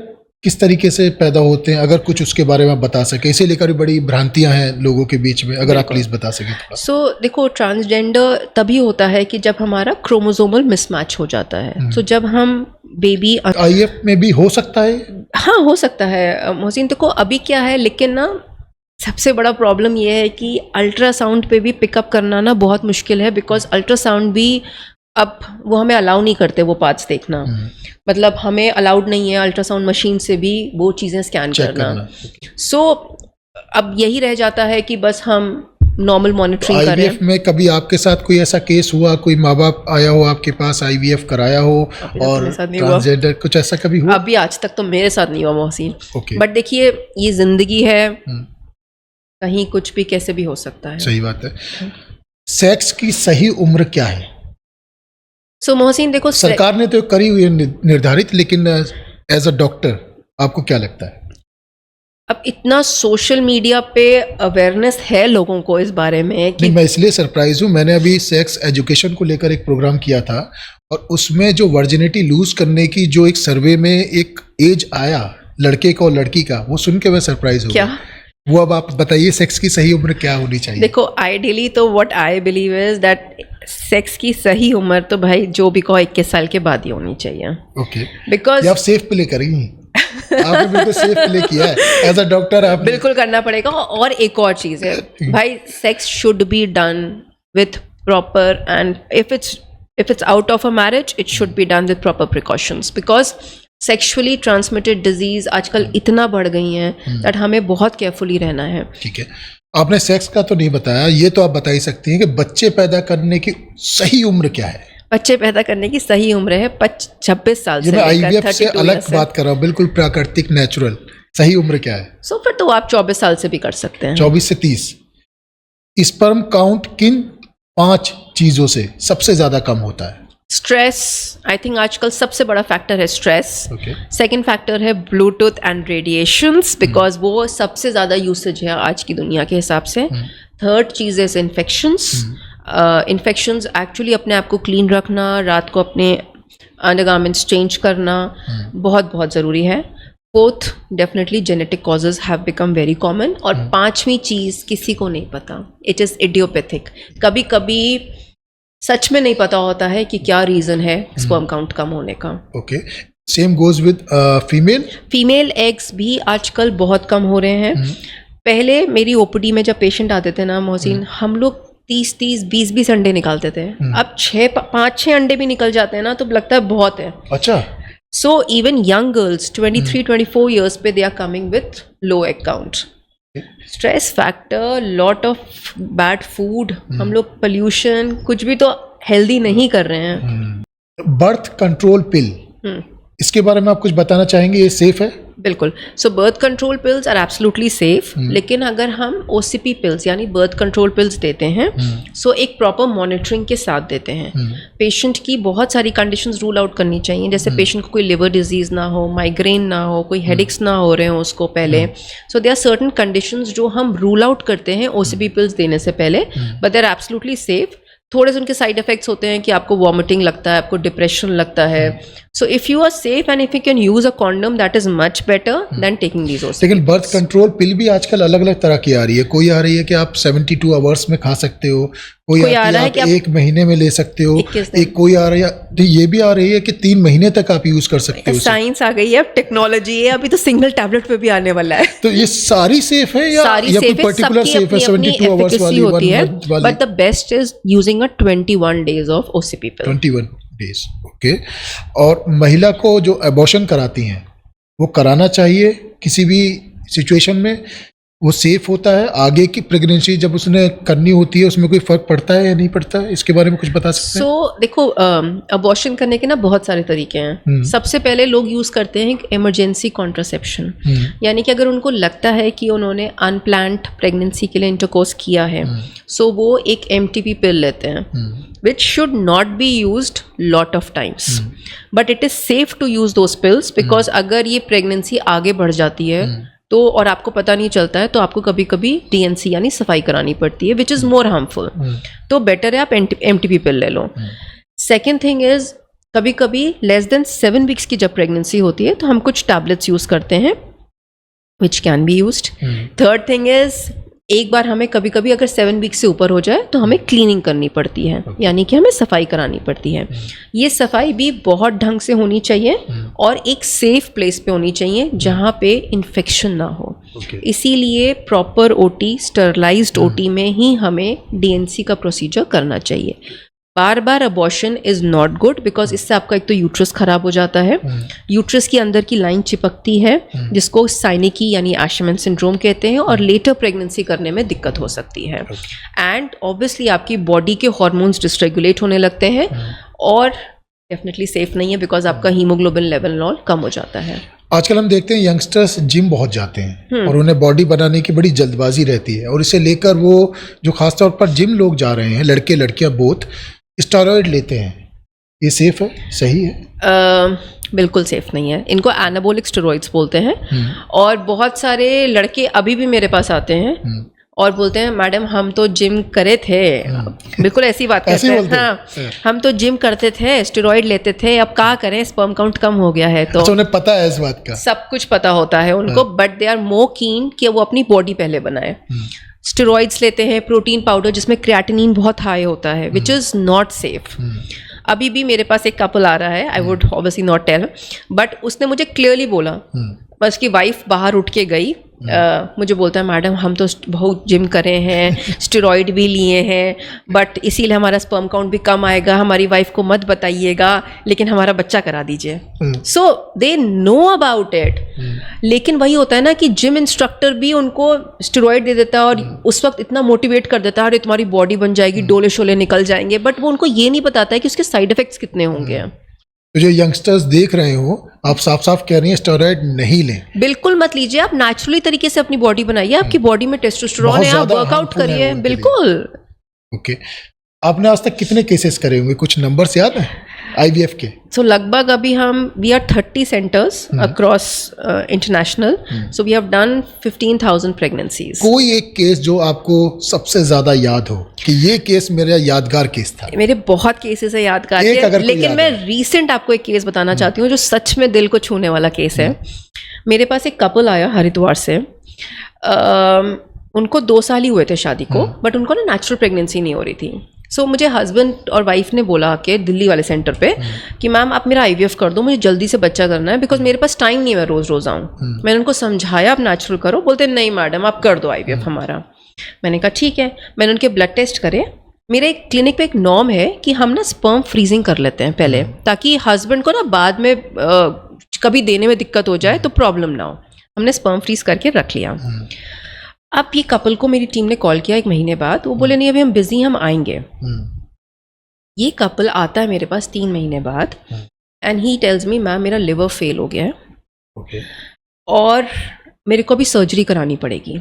किस तरीके से पैदा होते हैं, अगर कुछ उसके बारे में बता सके? इसे लेकर बड़ी भ्रांतियां हैं लोगों के बीच में, अगर आप प्लीज बता सके थोड़ा। सो देखो, ट्रांसजेंडर तभी होता है कि जब हमारा क्रोमोसोमल मिसमैच हो जाता है। सो जब हम बेबी IVF में भी हो सकता है? हाँ, हो सकता है मोहसिन। देखो अभी क्या है, लेकिन ना सबसे बड़ा प्रॉब्लम ये है कि अल्ट्रासाउंड पे भी पिकअप करना ना बहुत मुश्किल है, बिकॉज अल्ट्रासाउंड भी अब वो हमें अलाउ नहीं करते वो पार्ट्स देखना। मतलब हमें अलाउड नहीं है अल्ट्रासाउंड मशीन से भी वो चीज़ें स्कैन करना। सो अब यही रह जाता है कि बस हम नॉर्मल मॉनिटरिंग करें। IVF में कभी आपके साथ कोई ऐसा केस हुआ, कोई माँ बाप आया हो आपके पास, IVF कराया हो और ट्रांसजेंडर, कुछ ऐसा कभी हुआ? अभी आज तक तो मेरे साथ नहीं हुआ मोहसिन। Okay. बट देखिए, ये जिंदगी है, कहीं कुछ भी कैसे भी हो सकता है। सही बात है। सेक्स की सही उम्र क्या है? सो मोहसिन देखो, सरकार ने तो करी हुई है निर्धारित, लेकिन एज अ डॉक्टर आपको क्या लगता है? अब इतना सोशल मीडिया पे अवेयरनेस है लोगों को इस बारे में कि नहीं, मैं इसलिए सरप्राइज हूँ। मैंने अभी सेक्स एजुकेशन को लेकर एक प्रोग्राम किया था, और उसमें जो वर्जिनिटी लूज करने की जो एक सर्वे में एक एज आया लड़के का और लड़की का, वो सुन के मैं सरप्राइज हूँ। क्या वो अब आप बताइए, सेक्स की सही उम्र क्या होनी चाहिए? देखो, आइडियली तो what I believe is that sex की सही उम्र तो भाई जो भी कहो 21 साल के बाद ही होनी चाहिए। ओके, बिकॉज आप सेफ प्ले करेंगी। आपने बिल्कुल सेफ प्ले किया है एज अ डॉक्टर। आप बिल्कुल करना पड़ेगा। और एक और चीज है भाई, sex should be done with proper, and if it's out of a marriage it should be done with proper precautions, because sexually transmitted disease आजकल इतना बढ़ गई हैं दैट हमें बहुत केयरफुली रहना है। ठीक है, आपने सेक्स का तो नहीं बताया, ये तो आप बता ही सकती हैं कि बच्चे पैदा करने की सही उम्र क्या है? बच्चे पैदा करने की सही उम्र है 26 साल से लेकर लेकर 32 से अलग बात कर रहा हूँ, बिल्कुल प्राकृतिक नेचुरल। सही उम्र क्या है? सो फिर तो आप 24 साल से भी कर सकते हैं। 24 से 30। स्पर्म काउंट किन 5 चीजों से सबसे ज्यादा कम होता है? स्ट्रेस, आई थिंक आजकल सबसे बड़ा फैक्टर है स्ट्रेस। सेकंड फैक्टर है ब्लूटूथ एंड रेडिएशंस, बिकॉज वो सबसे ज़्यादा यूसेज है आज की दुनिया के हिसाब से। थर्ड चीज़ है इन्फेक्शंस। इन्फेक्शंस एक्चुअली अपने आप को क्लीन रखना, रात को अपने अंडरगारमेंट्स चेंज करना बहुत बहुत ज़रूरी है। Fourth, definitely genetic causes have become very common. और पांचवी चीज़ किसी को नहीं पता, इट इज़ इडियोपैथिक। कभी कभी सच में नहीं पता होता है कि क्या रीज़न है स्पर्म काउंट कम होने का। Okay, same goes with female eggs भी आजकल बहुत कम हो रहे हैं। पहले मेरी ओपीडी में जब पेशेंट आते थे ना मोहसिन, हम लोग 30-30, 20-20 अंडे निकालते थे। अब 5-6 अंडे भी निकल जाते हैं ना, तो लगता है बहुत है। अच्छा। So even young girls 23-24 years पे they are coming with low egg count. Stress factor, lot of bad food, हम लोग पोल्यूशन, कुछ भी तो हेल्दी नहीं कर रहे हैं। बर्थ कंट्रोल पिल, इसके बारे में आप कुछ बताना चाहेंगे? ये सेफ है? बिल्कुल। So birth control pills are absolutely safe, लेकिन अगर हम OCP पिल्स यानी बर्थ कंट्रोल पिल्स देते हैं सो एक प्रॉपर मॉनिटरिंग के साथ देते हैं। पेशेंट की बहुत सारी कंडीशंस रूल आउट करनी चाहिए, जैसे पेशेंट को कोई लिवर डिजीज ना हो, माइग्रेन ना हो, कोई हेडेक्स ना हो रहे हो उसको पहले। So there are certain conditions जो हम रूल आउट करते हैं OCP पिल्स देने से पहले, but they are absolutely safe. थोड़े से उनके साइड इफेक्ट्स होते हैं कि आपको वॉमिटिंग लगता है, आपको डिप्रेशन लगता है। So if you are safe and if you can use a condom, that is much better than taking these OCP। लेकिन बर्थ कंट्रोल पिल भी आजकल अलग अलग तरह की आ रही है। कोई आ रही है कि आप 72 आवर्स में खा सकते हो, कोई आ रहा है कि आप 1 महीने में ले सकते हो, एक कोई आ रही है, तो ये भी आ रही है कि 3 महीने तक आप यूज कर सकते हो। साइंस आ गई है, टेक्नोलॉजी है, अभी तो सिंगल टैबलेट पे भी आने वाला है। तो ये सारी सेफ है या कोई पर्टिकुलर सेफ है? 72 आवर्स वाली होती है, but the best is using a 21 days of OCP pill. 21 days, okay. और महिला को जो अबॉर्शन कराती हैं वो कराना चाहिए किसी भी सिचुएशन में? वो सेफ होता है? आगे की प्रेगनेंसी जब उसने करनी होती है उसमें कोई फर्क पड़ता है या नहीं पड़ता है? इसके बारे में कुछ बता सकते हैं? देखो, अबॉर्शन करने के ना बहुत सारे तरीके हैं। सबसे पहले लोग यूज करते हैं इमरजेंसी कॉन्ट्रासेप्शन, यानी कि अगर उनको लगता है कि उन्होंने अनप्लान्ड प्रेगनेंसी के लिए इंटरकोर्स किया है, सो वो एक MTP पिल लेते हैं, which should not be used lot of times, but it is safe to use those pills because अगर ये प्रेगनेंसी आगे बढ़ जाती है तो और आपको पता नहीं चलता है तो आपको कभी कभी DNC यानी सफाई करानी पड़ती है, विच इज़ मोर हार्मफुल। तो बेटर है आप MTP पिल ले लो। सेकेंड थिंग इज, कभी कभी लेस देन 7 वीक्स की जब प्रेगनेंसी होती है तो हम कुछ टैबलेट्स यूज करते हैं which can be used. Third thing is, एक बार हमें कभी कभी अगर 7 वीक्स से ऊपर हो जाए तो हमें क्लीनिंग करनी पड़ती है, यानी कि हमें सफाई करानी पड़ती है। ये सफाई भी बहुत ढंग से होनी चाहिए और एक सेफ प्लेस पे होनी चाहिए जहाँ पे इन्फेक्शन ना हो। इसीलिए प्रॉपर OT, स्टरलाइज्ड OT में ही हमें DNC का प्रोसीजर करना चाहिए। बार बार abortion is not good because इससे आपका एक तो यूट्रस खराब हो जाता है, यूट्रस की अंदर की लाइन चिपकती है जिसको साइनिकी यानी एशमैन सिंड्रोम कहते हैं, और लेटर प्रेगनेंसी करने में दिक्कत हो सकती है। एंड ऑब्वियसली आपकी बॉडी के हार्मोन्स डिसरेगुलेट होने लगते हैं और डेफिनेटली सेफ नहीं है बिकॉज आपका हीमोग्लोबिन लेवल ऑल कम हो जाता है। आजकल हम देखते हैं यंगस्टर्स जिम बहुत जाते हैं और उन्हें बॉडी बनाने की बड़ी जल्दबाजी रहती है, और इसे लेकर वो जो खासतौर पर जिम लोग जा रहे हैं, लड़के लड़कियां बोथ, स्टेरॉइड लेते हैं। ये सेफ है, सही है? बिल्कुल सेफ नहीं है। इनको एनाबोलिक स्टेरॉइड्स बोलते हैं। और बहुत सारे लड़के अभी भी मेरे पास आते हैं और बोलते हैं मैडम हम तो जिम करे थे, बिल्कुल ऐसी बात करते हैं। हाँ, हम तो जिम करते थे, स्टेरॉइड लेते थे, अब क्या करें, स्पर्म काउंट कम हो गया है। तो अच्छा, उन्हें पता है इस बात का? सब कुछ पता होता है उनको, बट दे आर मोर कीन कि वो अपनी बॉडी पहले बनाए। स्टेरॉइड्स लेते हैं, प्रोटीन पाउडर जिसमें क्रिएटिनिन बहुत हाई होता है, विच इज़ नॉट सेफ। अभी भी मेरे पास एक कपल आ रहा है, I would obviously not tell, but उसने मुझे क्लियरली बोला, बस की वाइफ बाहर उठ के गई, मुझे बोलता है मैडम हम तो बहुत जिम करे हैं, स्टेरॉइड भी लिए हैं, बट इसीलिए हमारा स्पर्म काउंट भी कम आएगा, हमारी वाइफ को मत बताइएगा लेकिन हमारा बच्चा करा दीजिए। सो दे नो अबाउट इट, लेकिन वही होता है ना कि जिम इंस्ट्रक्टर भी उनको स्टेरॉइड दे देता है और उस वक्त इतना मोटिवेट कर देता है, अरे तुम्हारी बॉडी बन जाएगी, डोले शोले निकल जाएंगे, बट वो उनको ये नहीं बताता है कि उसके साइड इफेक्ट्स कितने होंगे। तो जो यंगस्टर्स देख रहे हो, आप साफ साफ कह रही हैं स्टेरॉइड नहीं लें। बिल्कुल मत लीजिए, आप नेचुरली तरीके से अपनी बॉडी बनाइए, आपकी बॉडी में टेस्टोस्टेरोन है, आप वर्कआउट करिए। बिल्कुल। ओके, आपने आज तक कितने केसेस करे होंगे, कुछ नंबर्स याद है IVF के? सो लगभग अभी we are 30 centres across international, so we have done 15,000 pregnancies. कोई एक केस जो आपको सबसे ज्यादा याद हो कि ये केस मेरा यादगार केस था? मेरे बहुत केसेस है यादगार के, लेकिन मैं रीसेंट आपको एक केस बताना चाहती हूँ जो सच में दिल को छूने वाला केस है। मेरे पास एक कपल आया हरिद्वार से, उनको 2 साल ही हुए थे शादी को, बट उनको ना नेचुरल प्रेगनेंसी नहीं हो रही थी। सो मुझे हस्बैंड और वाइफ ने बोला कि दिल्ली वाले सेंटर पे कि मैम आप मेरा IVF कर दो, मुझे जल्दी से बच्चा करना है, बिकॉज मेरे पास टाइम नहीं है मैं रोज़ रोज़ आऊँ। मैंने उनको समझाया आप नेचुरल करो, बोलते नहीं मैडम आप कर दो IVF हमारा। मैंने कहा ठीक है, मैंने उनके ब्लड टेस्ट करे। मेरे क्लिनिक पे एक नॉर्म है कि हम ना स्पर्म फ्रीजिंग कर लेते हैं पहले, ताकि हस्बैंड को ना बाद में कभी देने में दिक्कत हो जाए तो प्रॉब्लम ना हो। हमने स्पर्म फ्रीज करके रख लिया। अब ये कपल को मेरी टीम ने कॉल किया 1 महीने बाद, वो बोले नहीं अभी हम बिजी, हम आएंगे। ये कपल आता है मेरे पास 3 महीने बाद and he tells me ma'am मेरा लिवर फेल हो गया है। और मेरे को अभी सर्जरी करानी पड़ेगी,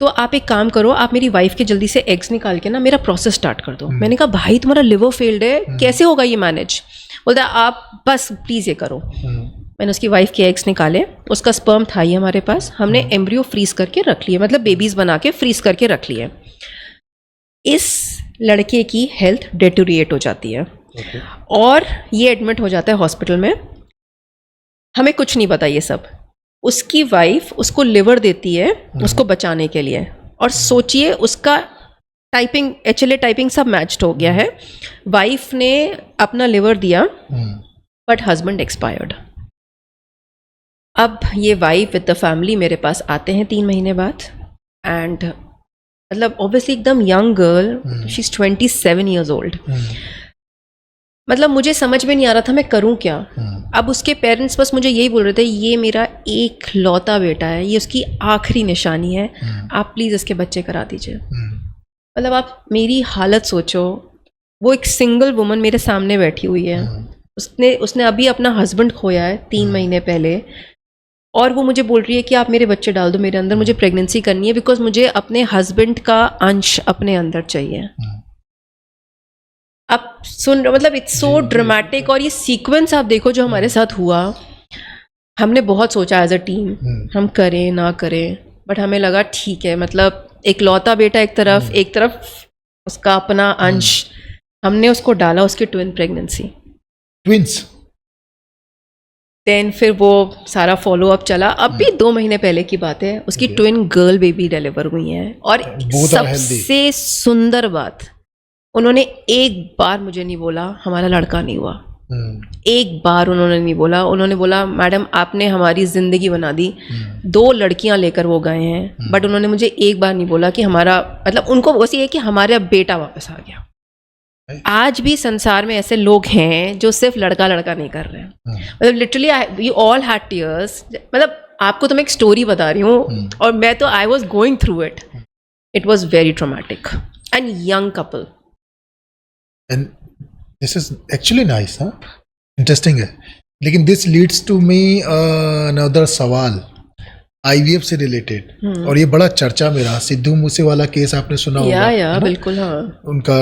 तो आप एक काम करो, आप मेरी वाइफ के जल्दी से एग्स निकाल के ना मेरा प्रोसेस स्टार्ट कर दो। मैंने कहा भाई तुम्हारा लिवर फेल्ड है, कैसे होगा ये मैनेज? बोलता आप बस प्लीज़ ये करो। मैंने उसकी वाइफ के एग्स निकाले, उसका स्पर्म था ही हमारे पास, हमने एम्ब्रियो फ्रीज करके रख लिए, मतलब बेबीज़ बना के फ्रीज करके रख लिए। इस लड़के की हेल्थ डेटोरिएट हो जाती है और ये एडमिट हो जाता है हॉस्पिटल में। हमें कुछ नहीं पता ये सब। उसकी वाइफ उसको लिवर देती है उसको बचाने के लिए, और सोचिए उसका टाइपिंग HLA टाइपिंग सब मैच्ड हो गया है। वाइफ ने अपना लिवर दिया बट हस्बैंड एक्सपायर्ड। अब ये वाइफ विद द फैमिली मेरे पास आते हैं 3 महीने बाद, एंड मतलब ऑब्वियसली एकदम young girl, she is 27 years old. मतलब मुझे समझ में नहीं आ रहा था मैं करूं क्या। अब उसके पेरेंट्स बस मुझे यही बोल रहे थे ये मेरा एक लौता बेटा है, ये उसकी आखिरी निशानी है, आप प्लीज़ इसके बच्चे करा दीजिए। मतलब आप मेरी हालत सोचो, वो एक सिंगल वुमन मेरे सामने बैठी हुई है, उसने अभी अपना हस्बैंड खोया है 3 महीने पहले, और वो मुझे बोल रही है कि आप मेरे बच्चे डाल दो मेरे अंदर, मुझे प्रेगनेंसी करनी है बिकॉज मुझे अपने हस्बैंड का अंश अपने अंदर चाहिए। अब सुन रहे, मतलब इट्स सो ड्रामेटिक। और ये सीक्वेंस आप देखो जो हमारे साथ हुआ, हमने बहुत सोचा एज अ टीम हम करें ना करें, बट हमें लगा ठीक है, मतलब एक लौता बेटा एक तरफ उसका अपना अंश, हमने उसको डाला, उसकी ट्विन प्रेगनेंसी, ट्विंस। देन फिर वो सारा फॉलो अप चला। अब भी 2 महीने पहले की बात है, उसकी ट्विन गर्ल बेबी डिलीवर हुई है। और सबसे सुंदर बात, उन्होंने एक बार मुझे नहीं बोला हमारा लड़का नहीं हुआ, एक बार उन्होंने नहीं बोला। उन्होंने बोला मैडम आपने हमारी जिंदगी बना दी, 2 लड़कियां लेकर वो गए हैं, बट उन्होंने मुझे एक बार नहीं बोला कि हमारा, मतलब उनको बस ये है कि हमारा बेटा वापस आ गया। आज भी संसार में ऐसे लोग हैं जो सिर्फ लड़का लड़का नहीं कर रहे हैं। मतलब literally we all had tears. मतलब आपको तो मैं एक स्टोरी बता रही हूँ, और मैं तो I was going through it. It was very traumatic and young couple. And this is actually nice, huh? Interesting है। लेकिन this leads to me another सवाल IVF से रिलेटेड, और ये बड़ा चर्चा में रहा। सिद्धू मूसेवाला केस आपने सुना होगा, या बिल्कुल, हाँ। उनका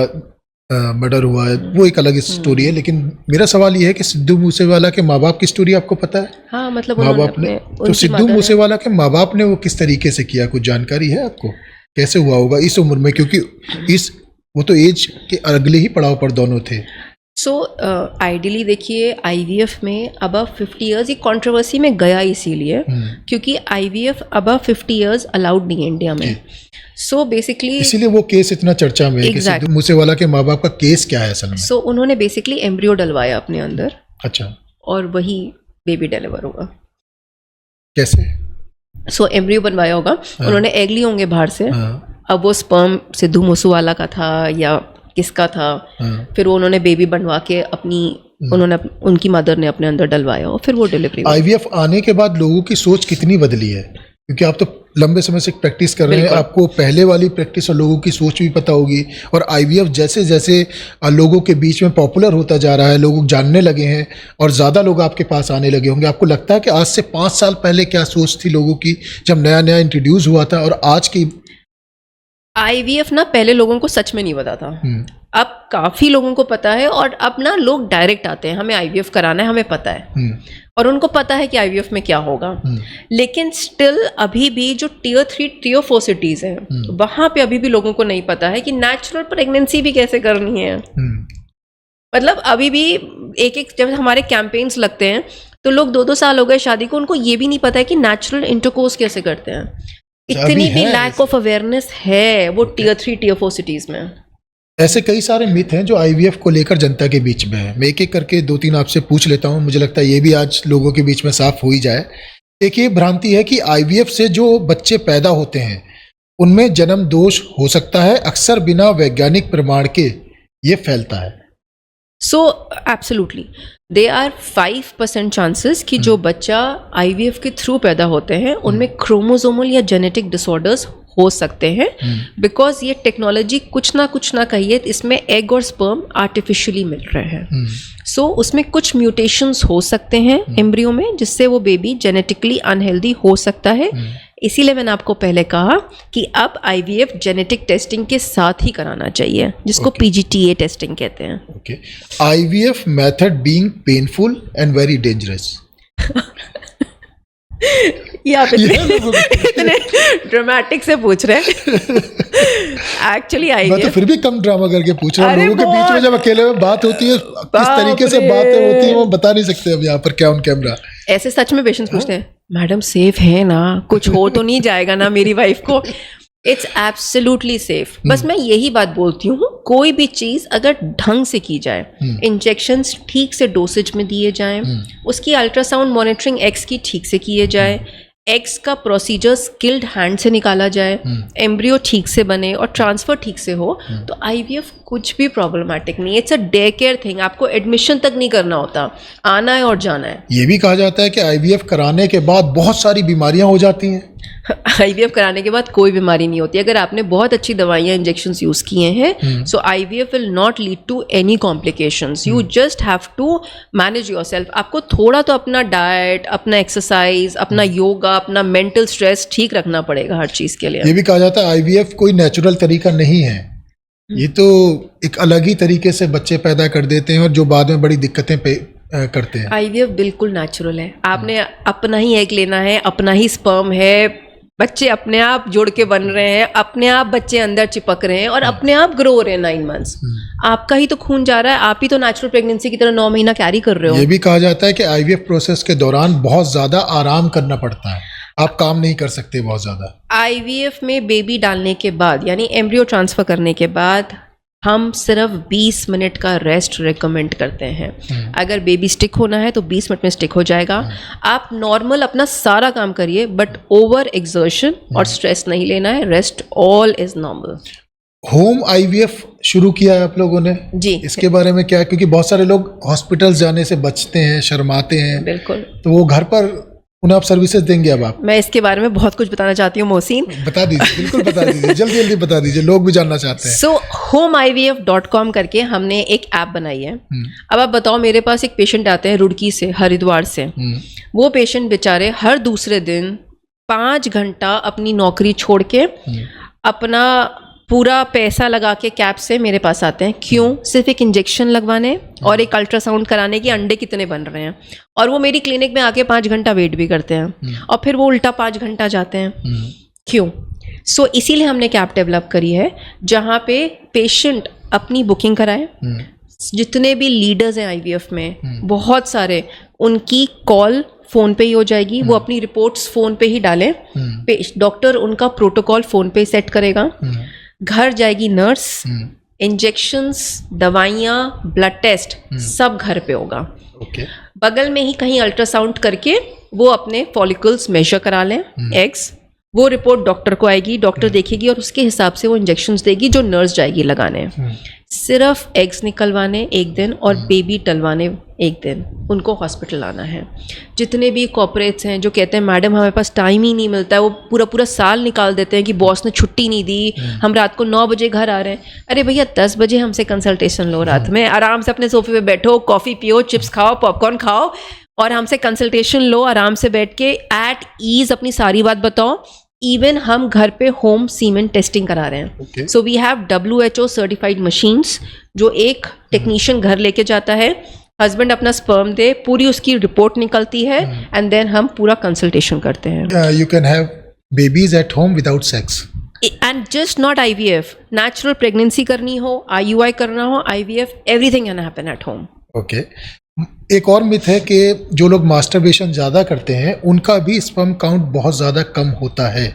मर्डर हुआ है, वो एक अलग स्टोरी है। लेकिन मेरा सवाल ये है कि सिद्धू मूसेवाला के माँ बाप की स्टोरी आपको पता है? हाँ, मतलब माँ बाप ने, तो सिद्धू मूसेवाला के माँ बाप ने वो किस तरीके से किया, कुछ जानकारी है आपको? कैसे हुआ होगा इस उम्र में, क्योंकि वो तो एज के अगले ही पड़ाव पर दोनों थे। सो आइडियली देखिए IVF में अबव 50 ईयर्स, ये कंट्रोवर्सी में गया इसीलिए क्योंकि IVF अबव 50 ईयर्स अलाउड नहीं है इंडिया में। सो बेसिकली इसीलिए वो केस इतना चर्चा में है कि सिद्धू मूसेवाला के माँ बाप का केस क्या है असल में। सो उन्होंने बेसिकली एम्ब्रियो डलवाया अपने अंदर, अच्छा, और वही बेबी डिलीवर होगा। कैसे? सो एम्ब्रियो बनवाया होगा, उन्होंने एग लिए होंगे बाहर से। अब वो स्पर्म सिद्धू मूसेवाला का था या किसका था, फिर वो उन्होंने बेबी बनवा के उनकी मदर ने अपने अंदर डलवाया और फिर वो डिलीवरी। IVF आने के बाद लोगों की सोच कितनी बदली है, क्योंकि आप तो लंबे समय से प्रैक्टिस कर रहे हैं, आपको पहले वाली प्रैक्टिस और लोगों की सोच भी पता होगी। और IVF जैसे जैसे लोगों के बीच में पॉपुलर होता जा रहा है, लोग जानने लगे हैं और ज़्यादा लोग आपके पास आने लगे होंगे, आपको लगता है कि आज से 5 साल पहले क्या सोच थी लोगों की जब नया नया इंट्रोड्यूस हुआ था, और आज की IVF ना पहले लोगों को सच में नहीं पता था, अब काफ़ी लोगों को पता है। और अब ना लोग डायरेक्ट आते हैं, हमें IVF कराना है, हमें पता है, और उनको पता है कि IVF में क्या होगा। लेकिन स्टिल अभी भी जो Tier 3 Tier 4 सिटीज़ हैं, वहाँ पे अभी भी लोगों को नहीं पता है कि नेचुरल प्रेगनेंसी भी कैसे करनी है। मतलब अभी भी एक जब हमारे कैंपेन्स लगते हैं तो लोग 2-2 साल हो गए शादी को, उनको ये भी नहीं पता है कि नेचुरल इंटरकोर्स कैसे करते हैं। इतनी भी लैक ऑफ अवेयरनेस है वो Tier 3 Tier 4 सिटीज़ में। ऐसे कई सारे मिथ हैं जो IVF को लेकर जनता के बीच में है। मैं एक एक करके 2-3 आपसे पूछ लेता हूं, मुझे लगता है ये भी आज लोगों के बीच में साफ हो ही जाए। एक ये भ्रांति है कि IVF से जो बच्चे पैदा होते हैं उनमें जन्म दोष हो सकता है, अक्सर बिना वैज्ञानिक प्रमाण के ये फैलता है। So absolutely they are 5% chances कि जो बच्चा IVF के थ्रू पैदा होते हैं उनमें क्रोमोसोमल या जेनेटिक डिसऑर्डर्स हो सकते हैं, बिकॉज ये टेक्नोलॉजी कुछ ना कहिए इसमें एग और स्पर्म आर्टिफिशियली मिल रहे हैं। सो उसमें कुछ म्यूटेशंस हो सकते हैं एम्ब्रियो में, जिससे वो बेबी जेनेटिकली अनहेल्दी हो सकता है। इसीलिए मैंने आपको पहले कहा कि अब IVF जेनेटिक टेस्टिंग के साथ ही कराना चाहिए, जिसको PGTA टेस्टिंग कहते हैं। Okay, IVF method being painful and very dangerous. ये आप इतने ड्रामेटिक से पूछ रहे हैं। एक्चुअली मैं तो फिर भी कम ड्रामा करके पूछ रहा हूँ। अरे लोगों के बीच में जब अकेले में बात होती है, किस तरीके से बातें होती है वो बता नहीं सकते अब यहाँ पर क्या ऑन कैमरा। ऐसे सच में पेशेंट्स पूछते हैं, मैडम सेफ है ना, कुछ हो तो नहीं जाएगा ना मेरी वाइफ को? It's absolutely safe. बस मैं यही बात बोलती हूँ, कोई भी चीज़ अगर ढंग से की जाए, इंजेक्शंस ठीक से डोसेज में दिए जाएं, उसकी अल्ट्रासाउंड मॉनिटरिंग एग्स की ठीक से किए जाए, एग्स का प्रोसीजर स्किल्ड हैंड से निकाला जाए, एम्ब्रियो ठीक से बने और ट्रांसफर ठीक से हो, तो IVF कुछ भी प्रॉब्लमेटिक नहीं है। It's a day care thing. आपको एडमिशन तक नहीं करना होता, आना है और जाना है। ये भी कहा जाता है कि IVF कराने के बाद बहुत सारी बीमारियां हो जाती हैं। IVF कराने के बाद कोई बीमारी नहीं होती अगर आपने बहुत अच्छी दवाइयाँ इंजेक्शंस यूज़ किए हैं। So IVF will not lead to any complications. You just have to manage yourself. आपको थोड़ा तो अपना डाइट, अपना एक्सरसाइज, अपना योगा, अपना मेंटल स्ट्रेस ठीक रखना पड़ेगा हर चीज़ के लिए। ये भी कहा जाता है IVF कोई नेचुरल तरीका नहीं है, ये तो एक अलग ही तरीके से बच्चे पैदा कर देते हैं और जो बाद में बड़ी दिक्कतें करते हैं। IVF बिल्कुल नेचुरल है। आपने अपना ही एग लेना है, अपना ही स्पर्म है, बच्चे अपने आप जुड़ के बन रहे हैं, अपने आप बच्चे अंदर चिपक रहे हैं और अपने आप ग्रो हो रहे हैं 9 मंथ्स। आपका ही तो खून जा रहा है, आप ही तो नेचुरल प्रेगनेंसी की तरह 9 महीना कैरी कर रहे हो। ये भी कहा जाता है कि IVF प्रोसेस के दौरान बहुत ज्यादा आराम करना पड़ता है, आप काम नहीं कर सकते बहुत ज्यादा। IVF में बेबी डालने के बाद यानी एम्ब्रियो ट्रांसफर करने के बाद हम सिर्फ 20 मिनट का रेस्ट रिकमेंड करते हैं। अगर बेबी स्टिक होना है तो 20 मिनट में स्टिक हो जाएगा। आप नॉर्मल अपना सारा काम करिए, बट ओवर एक्सर्शन और स्ट्रेस नहीं लेना है। Rest all is normal. Home IVF शुरू किया है आप लोगों ने जी, इसके बारे में क्या है? क्योंकि बहुत सारे लोग हॉस्पिटल जाने से बचते हैं, शर्माते हैं। बिल्कुल, तो वो घर पर उन्हें आप सर्विसेज देंगे अब आप? मैं इसके बारे में बहुत कुछ बताना चाहती हूँ मोहसिन। बता दीजिए, बिल्कुल बता दीजिए, जल्दी जल्दी बता दीजिए, लोग भी जानना चाहते हैं। सो homeivf.com करके हमने एक ऐप बनाई है। अब आप बताओ, मेरे पास एक पेशेंट आते हैं रुड़की से, हरिद्वार से। वो पेशेंट बेचारे हर दूसरे दिन 5 घंटा अपनी नौकरी छोड़ के अपना पूरा पैसा लगा के कैब से मेरे पास आते हैं। क्यों? सिर्फ एक इंजेक्शन लगवाने और एक अल्ट्रासाउंड कराने की अंडे कितने बन रहे हैं। और वो मेरी क्लिनिक में आके 5 घंटा वेट भी करते हैं और फिर वो उल्टा 5 घंटा जाते हैं। क्यों? सो इसीलिए हमने एक ऐप डेवलप करी है जहाँ पे पेशेंट अपनी बुकिंग कराए। जितने भी लीडर्स हैं IVF में, बहुत सारे, उनकी कॉल फ़ोन पे ही हो जाएगी। वो अपनी रिपोर्ट्स फ़ोन पे ही डालें, डॉक्टर उनका प्रोटोकॉल फ़ोन पे सेट करेगा। घर जाएगी नर्स, इंजेक्शंस, दवाइयाँ, ब्लड टेस्ट सब घर पे होगा। बगल में ही कहीं अल्ट्रासाउंड करके वो अपने फॉलिकल्स मेजर करा लें, एग्स। वो रिपोर्ट डॉक्टर को आएगी, डॉक्टर देखेगी और उसके हिसाब से वो इंजेक्शंस देगी जो नर्स जाएगी लगाने। सिर्फ एग्स निकलवाने एक दिन और बेबी टलवाने एक दिन, उनको हॉस्पिटल आना है। जितने भी कॉर्पोरेट्स हैं जो कहते हैं मैडम हमारे पास टाइम ही नहीं मिलता है, वो पूरा पूरा साल निकाल देते हैं कि बॉस ने छुट्टी नहीं दी, हम रात को 9 बजे घर आ रहे हैं। अरे भैया 10 बजे हमसे कंसल्टेशन लो, रात में आराम से अपने सोफे पे बैठो, कॉफ़ी पियो, चिप्स खाओ, पॉपकॉर्न खाओ और हमसे कंसल्टेशन लो आराम से बैठ के, एट ईज अपनी सारी बात बताओ। इवन हम घर पे होम सीमेन टेस्टिंग करा रहे हैं। So we have WHO certified machines जो एक टेक्नीशियन घर लेके जाता है, हस्बैंड अपना स्पर्म दे, पूरी उसकी रिपोर्ट निकलती है एंड देन हम पूरा कंसल्टेशन करते हैं। You can have babies at home without sex and just not IVF, natural pregnancy करनी हो, IUI करना हो, IVF, everything can happen at home. Okay. एक और मिथ है कि जो लोग मास्टरबेशन ज़्यादा करते हैं उनका भी स्पर्म काउंट बहुत ज़्यादा कम होता है।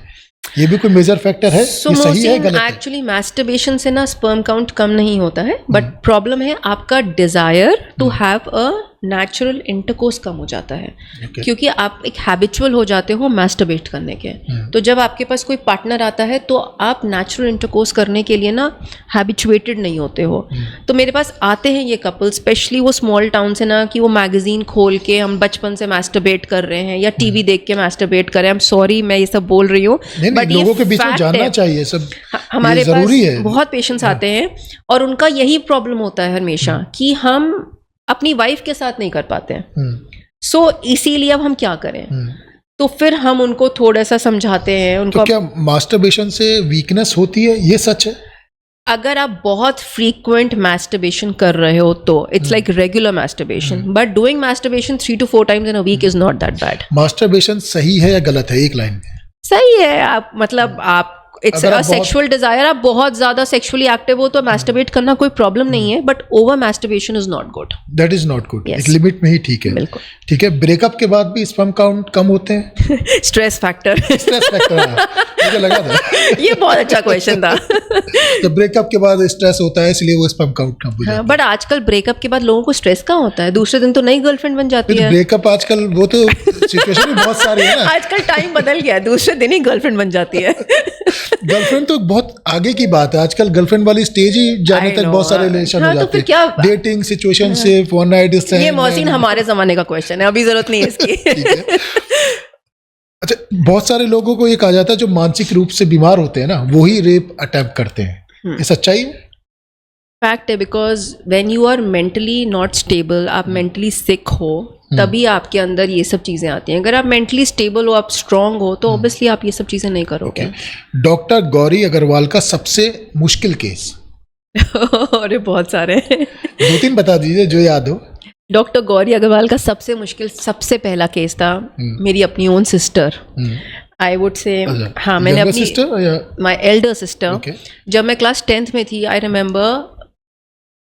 ये भी कोई मेजर फैक्टर है? So, ये सही है गलत है? एक्चुअली मास्टरबेशन से ना स्पर्म काउंट कम नहीं होता है, बट प्रॉब्लम है आपका desire to have a natural intercourse कम हो जाता है Okay. क्योंकि आप एक हैबिचुअल हो जाते हो मैस्टरबेट करने के। तो जब आपके पास कोई पार्टनर आता है तो आप नेचुरल इंटरकोर्स करने के लिए ना हैबिचुएटेड नहीं होते हो। तो मेरे पास आते हैं ये कपल, स्पेशली वो स्मॉल टाउन से ना, कि वो मैगजीन खोल के हम बचपन से मैस्टरबेट कर रहे हैं या टीवी देख के मैस्टरबेट कर रहे हैं। आई एम सॉरी मैं ये सब बोल रही हूँ, बट लोगों के बीच में जानना चाहिए सब, हमारे पास बहुत पेशेंट्स आते हैं और उनका यही प्रॉब्लम होता है हमेशा कि हम अपनी वाइफ के साथ नहीं कर पाते हैं। सो इसीलिए अब हम क्या करें, तो फिर हम उनको थोड़ा सा समझाते हैं उनको। तो क्या मास्टरबेशन से वीकनेस होती है, ये सच है? अगर आप बहुत फ्रीक्वेंट मैस्टरबेशन कर रहे हो तो it's like regular masturbation, but doing masturbation 3 to 4 times in a week is not that bad. Masturbation सही है या गलत है, एक लाइन में? सही है। आप मतलब आप इट्स अ सेक्सुअल डिजायर, आप बहुत ज्यादा सेक्सुअली एक्टिव हो तो मैस्टरबेट करना कोई प्रॉब्लम नहीं है, but over masturbation is not good. That is not good. एक लिमिट में ही ठीक है। बिल्कुल ठीक है। ब्रेकअप के बाद भी स्पर्म काउंट कम होते हैं? Stress factor. स्ट्रेस फैक्टर, मुझे लगा था ये बहुत अच्छा क्वेश्चन था। तो ब्रेकअप के बाद स्ट्रेस होता है इसलिए वो स्पर्म काउंट कम हो जाता है। बट आजकल ब्रेकअप के बाद लोगों को स्ट्रेस कहाँ होता है, दूसरे दिन तो नई गर्लफ्रेंड बन जाती है। ब्रेकअप आजकल वो तो सिचुएशन भी बहुत सारी है ना। आजकल टाइम बदल गया है, दूसरे दिन ही गर्लफ्रेंड बन जाती है। गर्लफ्रेंड तो बहुत आगे की बात है, आजकल गर्लफ्रेंड वाली स्टेज ही जाने तक बहुत सारे रिलेशन हो जाते हैं। Dating, situationship, one night stand. ये मौसीन हमारे जमाने का क्वेश्चन है, अभी जरूरत नहीं है इसकी। अच्छा, बहुत सारे लोगों को ये कहा जाता है जो मानसिक रूप से बीमार होते हैं ना, वो ही रेप अटेम्प्ट करते हैं, ये सच्चाई है? फैक्ट है, because when you are mentally not stable, आप मेंटली सिक हो, तभी आपके अंदर ये सब चीज़ें आती हैं। अगर आप मेंटली स्टेबल हो, आप स्ट्रांग हो, तो ऑब्वियसली आप ये सब चीज़ें नहीं करोगे। डॉक्टर गौरी अग्रवाल का सबसे मुश्किल केस? अरे बहुत सारे हैं। 2-3 बता दीजिए जो याद हो। डॉक्टर गौरी अग्रवाल का सबसे मुश्किल, सबसे पहला केस था मेरी अपनी own sister, I would say. हाँ, मैंने अपनी माई एल्डर सिस्टर, जब मैं क्लास 10th में थी, आई रिमेम्बर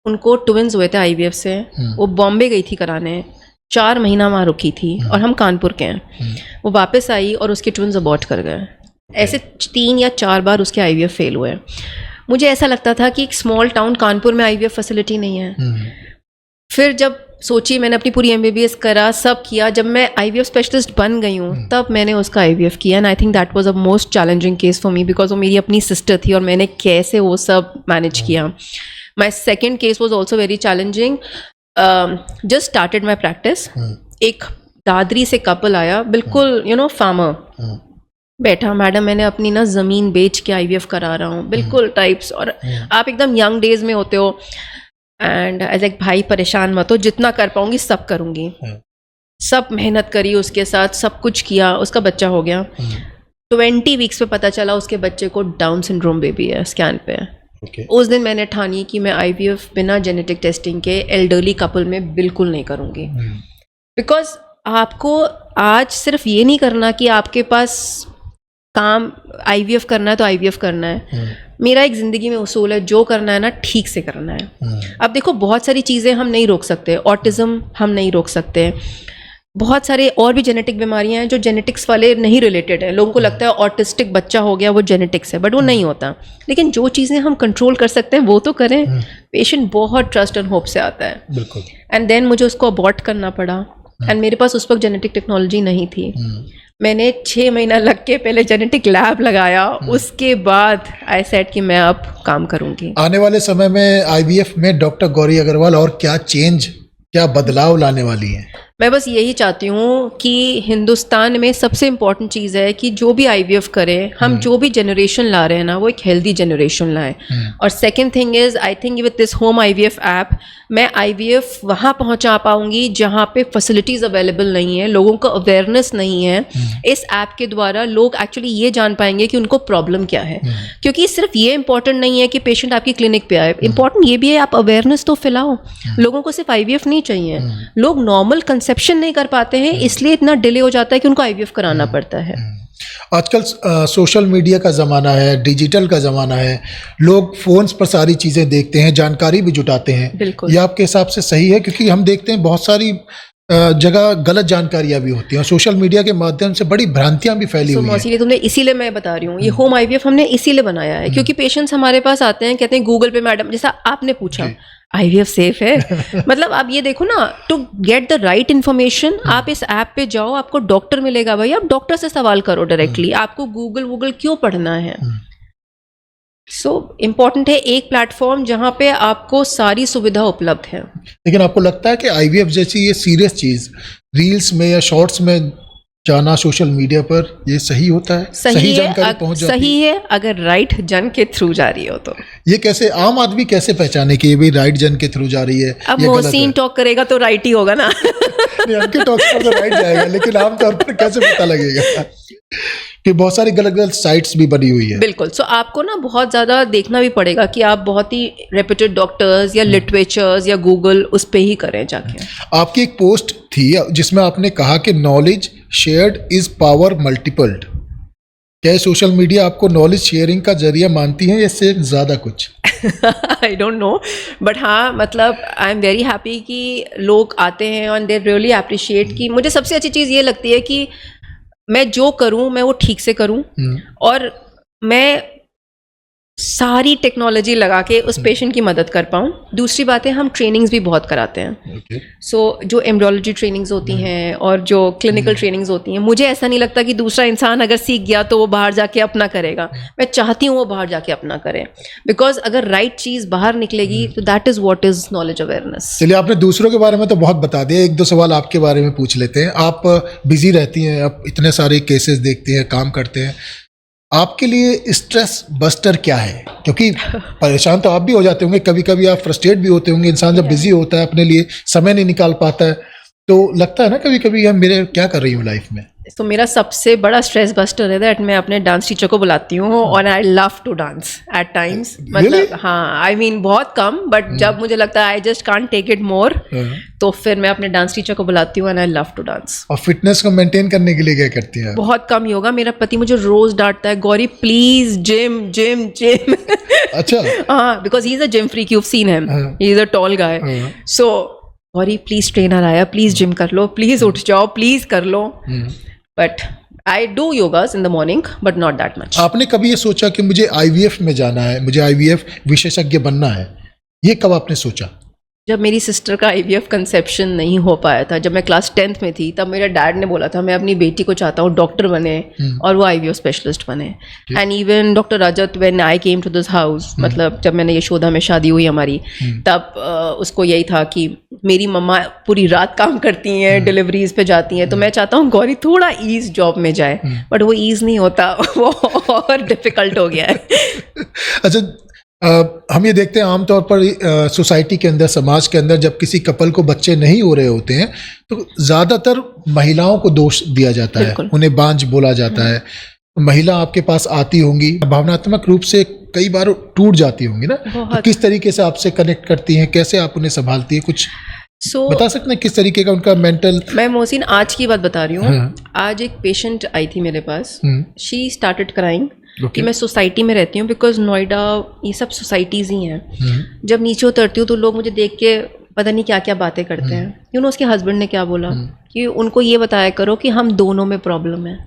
उनको ट्विंस हुए थे IVF से। वो बॉम्बे गई थी कराने, 4 महीना वहाँ रुकी थी और हम कानपुर के हैं। वो वापस आई और उसके ट्विंस अबॉर्ट कर गए। ऐसे 3 या 4 बार उसके IVF फेल हुए। मुझे ऐसा लगता था कि एक स्मॉल टाउन कानपुर में IVF फैसिलिटी नहीं है। फिर जब सोची, मैंने अपनी पूरी MBBS करा, सब किया, जब मैं IVF स्पेशलिस्ट बन गई हूँ तब मैंने उसका IVF किया। And I think that was a most challenging case for me, because वो मेरी अपनी सिस्टर थी और मैंने कैसे वो सब मैनेज किया। My second case was also very challenging. Just started my practice, एक दादरी से कपल आया, बिल्कुल फार्मर, बैठा, मैडम मैंने अपनी ना ज़मीन बेच के IVF करा रहा हूँ, बिल्कुल टाइप्स, और आप एकदम यंग डेज में होते हो। एंड एज लाइक भाई परेशान मत हो, जितना कर पाऊंगी सब करूंगी। सब मेहनत करी उसके साथ, सब कुछ किया, उसका बच्चा हो गया। 20 वीक्स पे पता चला उसके बच्चे को डाउन सिंड्रोम बेबी है, स्कैन पे। उस दिन मैंने ठानी कि मैं IVF बिना जेनेटिक टेस्टिंग के एल्डरली कपल में बिल्कुल नहीं करूंगी। बिकॉज आपको आज सिर्फ ये नहीं करना कि आपके पास काम IVF करना है तो IVF करना है। मेरा एक ज़िंदगी में उसूल है, जो करना है ना ठीक से करना है। अब देखो, बहुत सारी चीज़ें हम नहीं रोक सकते, ऑटिज़म हम नहीं रोक सकते, बहुत सारे और भी जेनेटिक बीमारियां हैं जो जेनेटिक्स वाले नहीं रिलेटेड है। लोगों को लगता है ऑटिस्टिक बच्चा हो गया वो जेनेटिक्स है, बट वो नहीं होता। लेकिन जो चीज़ें हम कंट्रोल कर सकते हैं वो तो करें। पेशेंट बहुत ट्रस्ट एंड होप से आता है। बिल्कुल। एंड देन मुझे उसको अबॉर्ट करना पड़ा, एंड मेरे पास उस वक्त जेनेटिक टेक्नोलॉजी नहीं थी। मैंने 6 महीना लग के पहले जेनेटिक लैब लगाया, उसके बाद आई सेड कि मैं अब काम करूंगी। आने वाले समय में IVF में डॉक्टर गौरी अग्रवाल और क्या बदलाव लाने वाली हैं? मैं बस यही चाहती हूँ कि हिंदुस्तान में सबसे इम्पॉर्टेंट चीज़ है कि जो भी IVF करें, हम जो भी जनरेशन ला रहे हैं ना, वो एक हेल्दी जनरेशन लाएं। और second thing is, I think with this home IVF app मैं IVF वहाँ पहुँचा पाऊँगी जहाँ पे फैसिलिटीज़ अवेलेबल नहीं है, लोगों का अवेयरनेस नहीं है। इस ऐप के द्वारा लोग एक्चुअली ये जान पाएंगे कि उनको प्रॉब्लम क्या है। क्योंकि सिर्फ ये इंपॉर्टेंट नहीं है कि पेशेंट आपकी क्लिनिक पे आए, इंपॉर्टेंट ये भी है आप अवेयरनेस तो फैलाओ। लोगों को सिर्फ IVF नहीं चाहिए, लोग नॉर्मल कंसेप्शन नहीं कर पाते हैं, इसलिए इतना डिले हो जाता है कि उनको IVF कराना पड़ता है। आजकल सोशल मीडिया का ज़माना है, डिजिटल का ज़माना है, लोग फ़ोन्स पर सारी चीज़ें देखते हैं, जानकारी भी जुटाते हैं। बिल्कुल। ये आपके हिसाब से सही है? क्योंकि हम देखते हैं बहुत सारी जगह गलत जानकारियाँ भी होती हैं और सोशल मीडिया के माध्यम से बड़ी भ्रांतियाँ भी फैली हुई हैं। इसीलिए तुमने, इसीलिए मैं बता रही हूँ, ये होम IVF हमने इसीलिए बनाया है क्योंकि पेशेंट्स हमारे पास आते हैं, कहते हैं गूगल पे मैडम, जैसा आपने पूछा, IVF सेफ है। मतलब आप ये देखो ना, to get the right information आप इस ऐप पे जाओ, आपको डॉक्टर मिलेगा भाई, आप डॉक्टर से सवाल करो डायरेक्टली, आपको गूगल क्यों पढ़ना है। सो इम्पॉर्टेंट है एक प्लेटफॉर्म जहाँ पे आपको सारी सुविधा उपलब्ध है। लेकिन आपको लगता है कि IVF जैसी ये सीरियस चीज रील्स में या शॉर्ट्स में जाना सोशल मीडिया पर, ये सही होता है? सही जानकारी पहुंच जाती सही है अगर राइट जन के थ्रू जा रही हो तो। ये कैसे आम आदमी कैसे पहचाने कि ये भी राइट जन के थ्रू जा रही है? अब मोहसिन टॉक करेगा तो राइट ही होगा ना। उनके टॉक्स पर तो राइट जाएगा, लेकिन आमतौर पर कैसे पता लगेगा कि बहुत सारी गलत गलत साइट्स भी बनी हुई है? बिल्कुल। सो आपको ना बहुत ज़्यादा देखना भी पड़ेगा कि आप बहुत ही रेप्यूटेड डॉक्टर्स या लिटरेचर्स या गूगल उस पे ही करें जाके। आपकी एक पोस्ट थी जिसमें आपने कहा कि नॉलेज शेयर्ड इज पावर मल्टीपल्ड। क्या सोशल मीडिया आपको नॉलेज शेयरिंग का जरिया मानती है या इससे ज़्यादा कुछ? आई डोंट नो, बट हाँ मतलब आई एम वेरी हैप्पी कि लोग आते हैं और दे रियली अप्रिशिएट। कि मुझे सबसे अच्छी चीज़ ये लगती है कि मैं जो करूं मैं वो ठीक से करूं, और मैं सारी टेक्नोलॉजी लगा के उस पेशेंट की मदद कर पाऊँ। दूसरी बात है हम ट्रेनिंग्स भी बहुत कराते हैं। सो जो एम्ब्रियोलॉजी ट्रेनिंग्स होती हैं और जो क्लिनिकल ट्रेनिंग्स होती हैं, मुझे ऐसा नहीं लगता कि दूसरा इंसान अगर सीख गया तो वो बाहर जाके अपना करेगा। मैं चाहती हूँ वो बाहर जाके अपना करे, बिकॉज अगर राइट चीज़ बाहर निकलेगी तो that is what is knowledge awareness. चलिए, आपने दूसरों के बारे में तो बहुत बता दिया, एक दो सवाल आपके बारे में पूछ लेते हैं। आप बिजी रहती हैं, आप इतने सारे केसेस देखती हैं, काम करते हैं, आपके लिए स्ट्रेस बस्टर क्या है? क्योंकि परेशान तो आप भी हो जाते होंगे, कभी कभी आप फ्रस्ट्रेट भी होते होंगे। इंसान जब बिजी होता है अपने लिए समय नहीं निकाल पाता है, तो लगता है ना कभी कभी हम मेरे क्या कर रही हूँ लाइफ में। तो मेरा सबसे बड़ा स्ट्रेस बस्टर है दैट मैं अपने डांस टीचर को बुलाती हूँ और I love to dance at times. मतलब हाँ, आई मीन बहुत कम, बट जब मुझे लगता है I just can't take it more, तो फिर मैं अपने डांस टीचर को बुलाती हूँ and I love to dance. और फिटनेस को मेंटेन करने के लिए क्या करती हैं? बहुत कम योगा। मेरा पति मुझे रोज डांटता है, Gauri please gym gym gym. अच्छा। हाँ, because he is a gym freak, you have seen him, he is a tall guy. So Gauri please trainer आया, प्लीज जिम कर लो, प्लीज उठ जाओ, प्लीज कर लो। But I do yogas in the morning but not that much. आपने कभी ये सोचा कि मुझे IVF में जाना है, मुझे IVF विशेषज्ञ बनना है? ये कब आपने सोचा? जब मेरी सिस्टर का IVF कंसेप्शन नहीं हो पाया था, जब मैं क्लास 10th में थी, तब मेरे डैड ने बोला था मैं अपनी बेटी को चाहता हूँ डॉक्टर बने और वो IVF स्पेशलिस्ट बने। And even doctor Rajat when I came to this house, मतलब जब मैंने यशोदा में शादी हुई हमारी, तब उसको यही था कि मेरी मम्मा पूरी रात काम करती हैं, डिलीवरीज पे जाती हैं, तो मैं चाहता हूँ गौरी थोड़ा ईज जॉब में जाए, बट वो ईज नहीं होता, वो और डिफिकल्ट हो गया है। अच्छा, हम ये देखते हैं आमतौर पर सोसाइटी के अंदर, समाज के अंदर, जब किसी कपल को बच्चे नहीं हो रहे होते हैं तो ज़्यादातर महिलाओं को दोष दिया जाता है, उन्हें बांझ बोला जाता है। महिला आपके पास आती होंगी, भावनात्मक रूप से कई बार टूट जाती होंगी ना, तो किस तरीके से आपसे कनेक्ट करती हैं, कैसे आप उन्हें संभालती हैं, कुछ बता सकते हैं किस तरीके का उनका मेंटल? मैं मोहसिन आज की बात बता रही हूँ। आज एक पेशेंट आई थी मेरे पास, शी स्टार्टेड क्राइंग कि मैं सोसाइटी में रहती हूँ, बिकॉज नोएडा ये सब सोसाइटीज़ ही हैं। जब नीचे उतरती हूँ तो लोग मुझे देख के पता नहीं क्या क्या बातें करते हैं। यू नो, उसके हस्बैंड ने क्या बोला कि उनको ये बताया करो कि हम दोनों में प्रॉब्लम है।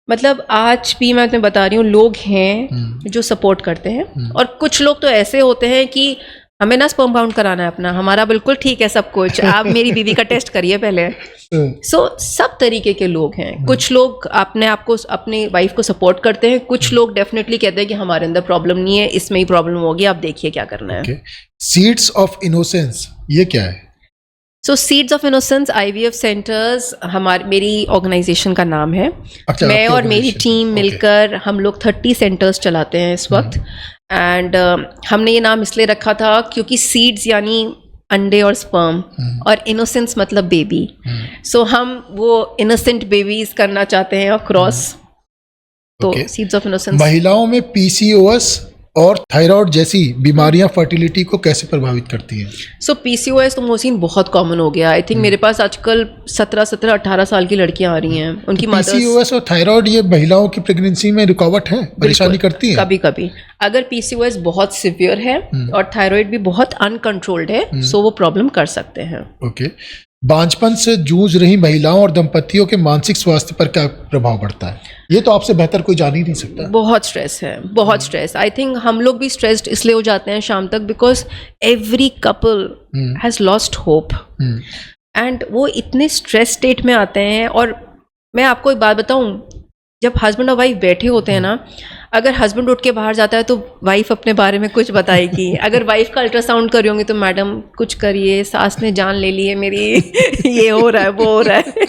मतलब आज भी मैं तुम्हें बता रही हूँ, लोग हैं जो सपोर्ट करते हैं, और कुछ लोग तो ऐसे होते हैं कि हमें ना स्पर्म काउंट कराना है अपना, हमारा बिल्कुल ठीक है सब कुछ, आप मेरी बीवी का टेस्ट करिए पहले। सो सब तरीके के लोग हैं। कुछ लोग अपने आप को, अपनी वाइफ को सपोर्ट करते हैं, कुछ लोग डेफिनेटली कहते हैं कि हमारे अंदर प्रॉब्लम नहीं है, इसमें ही प्रॉब्लम होगी, आप देखिए क्या करना है। सीड्स ऑफ इनोसेंस ये क्या है? So seeds of innocence IVF centres मेरी ऑर्गेनाइजेशन का नाम है। अच्छा, मैं और मेरी टीम मिलकर हम लोग 30 सेंटर्स चलाते हैं इस वक्त। एंड हमने ये नाम इसलिए रखा था क्योंकि सीड्स यानी अंडे और स्पर्म, और इनोसेंस मतलब बेबी। सो हम वो इनोसेंट बेबीज करना चाहते हैं अक्रॉस। तो सीड्स ऑफ इनोसेंस। महिलाओं में PCOS और थायराइड जैसी बीमारियां फर्टिलिटी को कैसे प्रभावित करती हैं? सो PCOS तो मोहसिन बहुत कॉमन हो गया। आई थिंक मेरे पास आजकल 17-18 साल की लड़कियां आ रही हैं, उनकी PCOS और थायराइड ये महिलाओं की प्रेगनेंसी में रुकावट है, परेशानी करती है कभी कभी। अगर PCOS बहुत सिवियर है और थायराइड भी बहुत अनकंट्रोल्ड है, सो वो प्रॉब्लम कर सकते हैं। ओके, बांझपन से जूझ रही महिलाओं और दंपतियों के मानसिक स्वास्थ्य पर क्या प्रभाव पड़ता है, ये तो आपसे बेहतर कोई जान ही नहीं सकता। बहुत स्ट्रेस है, बहुत स्ट्रेस। आई थिंक हम लोग भी स्ट्रेस्ड इसलिए हो जाते हैं शाम तक, because every couple has lost hope and वो इतने स्ट्रेस स्टेट में आते हैं। और मैं आपको एक बात बताऊं, जब हस्बैंड और वाइफ बैठे होते हैं ना, अगर हस्बैंड उठ के बाहर जाता है तो वाइफ अपने बारे में कुछ बताएगी। अगर वाइफ का अल्ट्रासाउंड कर रही होंगी तो मैडम कुछ करिए, सास ने जान ले ली है मेरी, ये हो रहा है वो हो रहा है।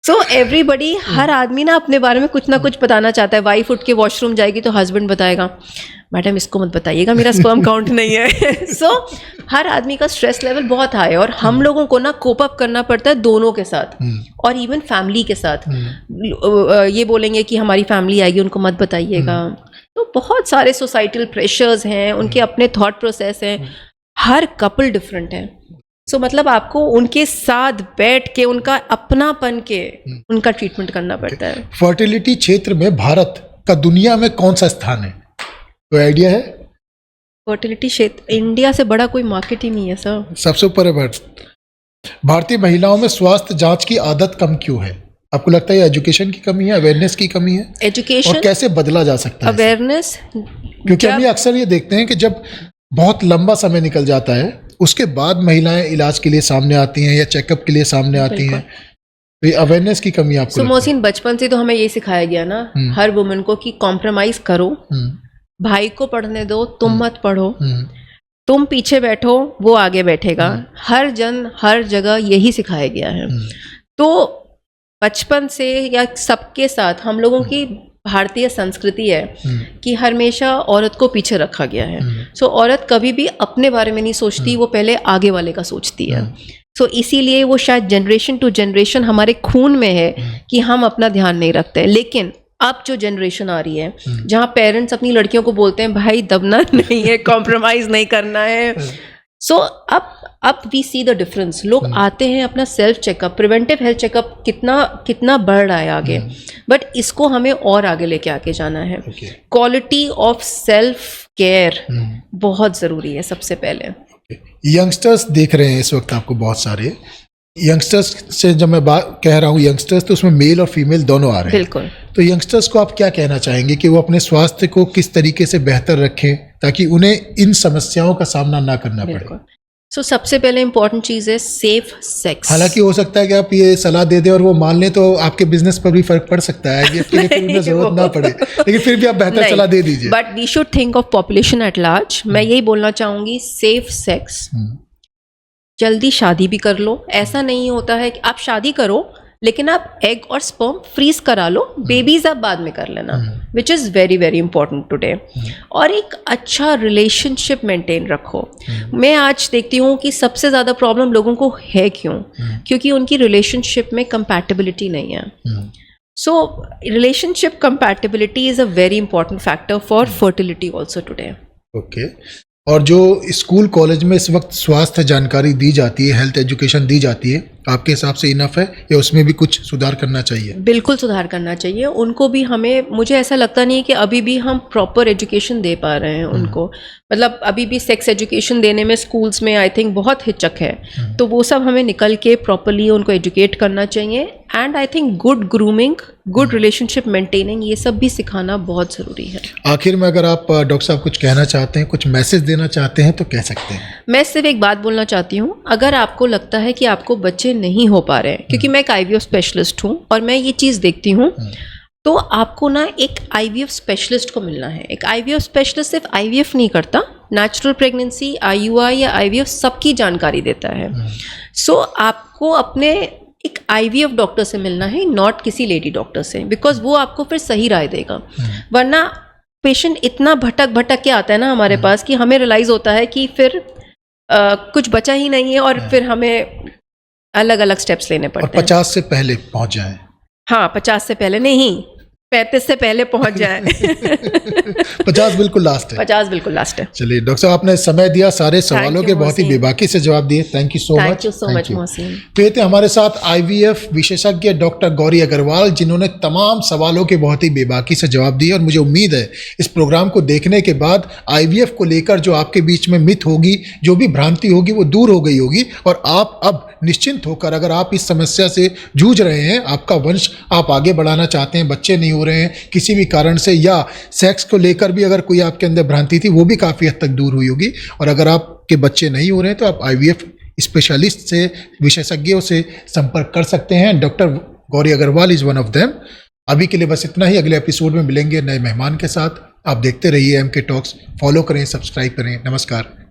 सो एवरीबडी, हर आदमी ना अपने बारे में कुछ ना कुछ बताना चाहता है। वाइफ उठ के वॉशरूम जाएगी तो हस्बैंड बताएगा, मैडम इसको मत बताइएगा मेरा स्पर्म काउंट नहीं है। सो हर आदमी का स्ट्रेस लेवल बहुत हाई है और हम लोगों को ना कोप अप करना पड़ता है दोनों के साथ और इवन फैमिली के साथ। ये बोलेंगे कि हमारी फैमिली आएगी, उनको मत बताइएगा। तो बहुत सारे सोसाइटल प्रेशर्स हैं, उनके अपने थॉट प्रोसेस हैं, हर कपल डिफरेंट है। सो मतलब आपको उनके साथ बैठ के उनका अपनापन के उनका ट्रीटमेंट करना पड़ता है। फर्टिलिटी क्षेत्र में भारत का दुनिया में कौन सा स्थान है, कोई आइडिया है? फर्टिलिटी क्षेत्र इंडिया से बड़ा कोई मार्केट ही नहीं है सर, सबसे ऊपर है भारत। भारतीय महिलाओं में स्वास्थ्य जांच की आदत कम क्यों है? आपको लगता है एजुकेशन की कमी है, अवेयरनेस की कमी है? एजुकेशन और कैसे बदला जा सकता है अवेयरनेस? क्योंकि हम ये अक्सर ये देखते हैं कि जब बहुत लंबा समय निकल जाता है उसके बाद महिलाएं इलाज के लिए सामने आती हैं या चेकअप के लिए सामने आती हैं, तो ये अवेयरनेस की कमी आपको लगता है? मोहसिन, बचपन से तो हमें ये सिखाया गया ना हर वुमेन को कि कॉम्प्रोमाइज करो, भाई को पढ़ने दो, तुम मत पढ़ो, तुम पीछे बैठो वो आगे बैठेगा। हर जगह यही सिखाया गया है। तो बचपन से या सबके साथ हम लोगों की भारतीय संस्कृति है कि हमेशा औरत को पीछे रखा गया है। सो औरत कभी भी अपने बारे में नहीं सोचती, वो पहले आगे वाले का सोचती है। सो इसीलिए वो शायद जनरेशन टू जनरेशन हमारे खून में है कि हम अपना ध्यान नहीं रखते। लेकिन अब जो जनरेशन आ रही है जहाँ पेरेंट्स अपनी लड़कियों को बोलते हैं भाई दबना नहीं है, कॉम्प्रोमाइज नहीं करना है। सो अब वी सी द डिफरेंस। लोग आते हैं, अपना self checkup, preventive health checkup कितना बढ़ रहा है आगे, बट इसको हमें और आगे लेके आके जाना है। क्वालिटी ऑफ सेल्फ केयर बहुत ज़रूरी है सबसे पहले। यंगस्टर्स देख रहे हैं इस वक्त आपको, बहुत सारे यंगस्टर्स से जब मैं बात कह रहा हूँ यंगस्टर्स, तो उसमें मेल और फीमेल दोनों आ रहे हैं। बिल्कुल। तो यंगस्टर्स को आप क्या कहना चाहेंगे कि वो अपने स्वास्थ्य को किस तरीके से बेहतर रखें ताकि उन्हें इन समस्याओं का सामना ना करना पड़े? सो सबसे पहले इंपॉर्टेंट चीज़ है सेफ सेक्स। हालांकि हो सकता है कि आप ये सलाह दे दें और वो मान लें तो आपके बिजनेस पर भी फर्क पड़ सकता है, IVF के लिए फिर उन्हें जरूरत ना पड़े, लेकिन फिर भी आप बेहतर सलाह दे दीजिए। But we should think of population at large. मैं यही बोलना चाहूँगी, सेफ सेक्स। जल्दी शादी भी कर लो, ऐसा नहीं होता है कि आप शादी करो लेकिन आप एग और स्पर्म फ्रीज करा लो, बेबीज आप बाद में कर लेना, which is very very important today. और एक अच्छा रिलेशनशिप मेंटेन रखो। मैं आज देखती हूँ कि सबसे ज़्यादा प्रॉब्लम लोगों को है क्यों? क्योंकि उनकी रिलेशनशिप में कंपैटिबिलिटी नहीं है। So relationship compatibility is a very important factor for fertility also today. Okay. और जो स्कूल कॉलेज में इस वक्त स्वास्थ्य जानकारी दी जाती है, हेल्थ एजुकेशन दी जाती है, आपके हिसाब से इनफ है या उसमें भी कुछ सुधार करना चाहिए? बिल्कुल सुधार करना चाहिए। उनको भी हमें, मुझे ऐसा लगता नहीं है कि अभी भी हम प्रॉपर एजुकेशन दे पा रहे हैं उनको। मतलब अभी भी सेक्स एजुकेशन देने में स्कूल्स में आई थिंक बहुत हिचक है। तो वो सब हमें निकल के प्रॉपरली उनको एजुकेट करना चाहिए। And I think good grooming, good relationship maintaining, ये सब भी सिखाना बहुत ज़रूरी है। आखिर में अगर आप डॉक्टर साहब कुछ कहना चाहते हैं, कुछ मैसेज देना चाहते हैं तो कह सकते हैं। मैं सिर्फ एक बात बोलना चाहती हूँ, अगर आपको लगता है कि आपको बच्चे नहीं हो पा रहे हैं, क्योंकि मैं एक IVF स्पेशलिस्ट हूँ और मैं ये चीज़ देखती हूँ, तो आपको ना एक IVF स्पेशलिस्ट को मिलना है। एक IVF स्पेशलिस्ट सिर्फ IVF नहीं करता, नेचुरल प्रेगनेंसी, IUI या IVF सबकी जानकारी देता है। सो आपको अपने एक IVF डॉक्टर से मिलना है, नॉट किसी लेडी डॉक्टर से, बिकॉज वो आपको फिर सही राय देगा। वरना पेशेंट इतना भटक के आता है ना हमारे पास कि हमें रियलाइज़ होता है कि फिर कुछ बचा ही नहीं है और फिर हमें अलग अलग स्टेप्स लेने पड़ते हैं। 50 से पहले पहुंच जाएं। हाँ, 50 से पहले नहीं, 35 से पहले पहुंच जाए। 50 बिल्कुल लास्ट है। 50 बिल्कुल लास्ट है। चलिए डॉक्टर साहब, आपने समय दिया, सारे सवालों you, के बहुत ही मोहसिन। बेबाकी से जवाब दिए। Thank you so much. Thank you so much Mohsin. फिर थे हमारे साथ IVF विशेषज्ञ डॉक्टर गौरी अग्रवाल, जिन्होंने तमाम सवालों के बहुत ही बेबाकी से जवाब दिए। और मुझे उम्मीद है इस प्रोग्राम को देखने के बाद IVF को लेकर जो आपके बीच में मिथ होगी, जो भी भ्रांति होगी, वो दूर हो गई होगी। और आप अब निश्चिंत होकर, अगर आप इस समस्या से जूझ रहे हैं, आपका वंश आप आगे बढ़ाना चाहते हैं, बच्चे नहीं हो रहे हैं किसी भी कारण से, या सेक्स को लेकर भी अगर कोई आपके अंदर भ्रांति थी, वो भी काफ़ी हद तक दूर हुई होगी। और अगर आपके बच्चे नहीं हो रहे हैं तो आप IVF स्पेशलिस्ट से, विशेषज्ञों से संपर्क कर सकते हैं। Doctor Gauri Agrawal is one of them. अभी के लिए बस इतना ही। अगले एपिसोड में मिलेंगे नए मेहमान के साथ। आप देखते रहिए MK टॉक्स। फॉलो करें, सब्सक्राइब करें। नमस्कार।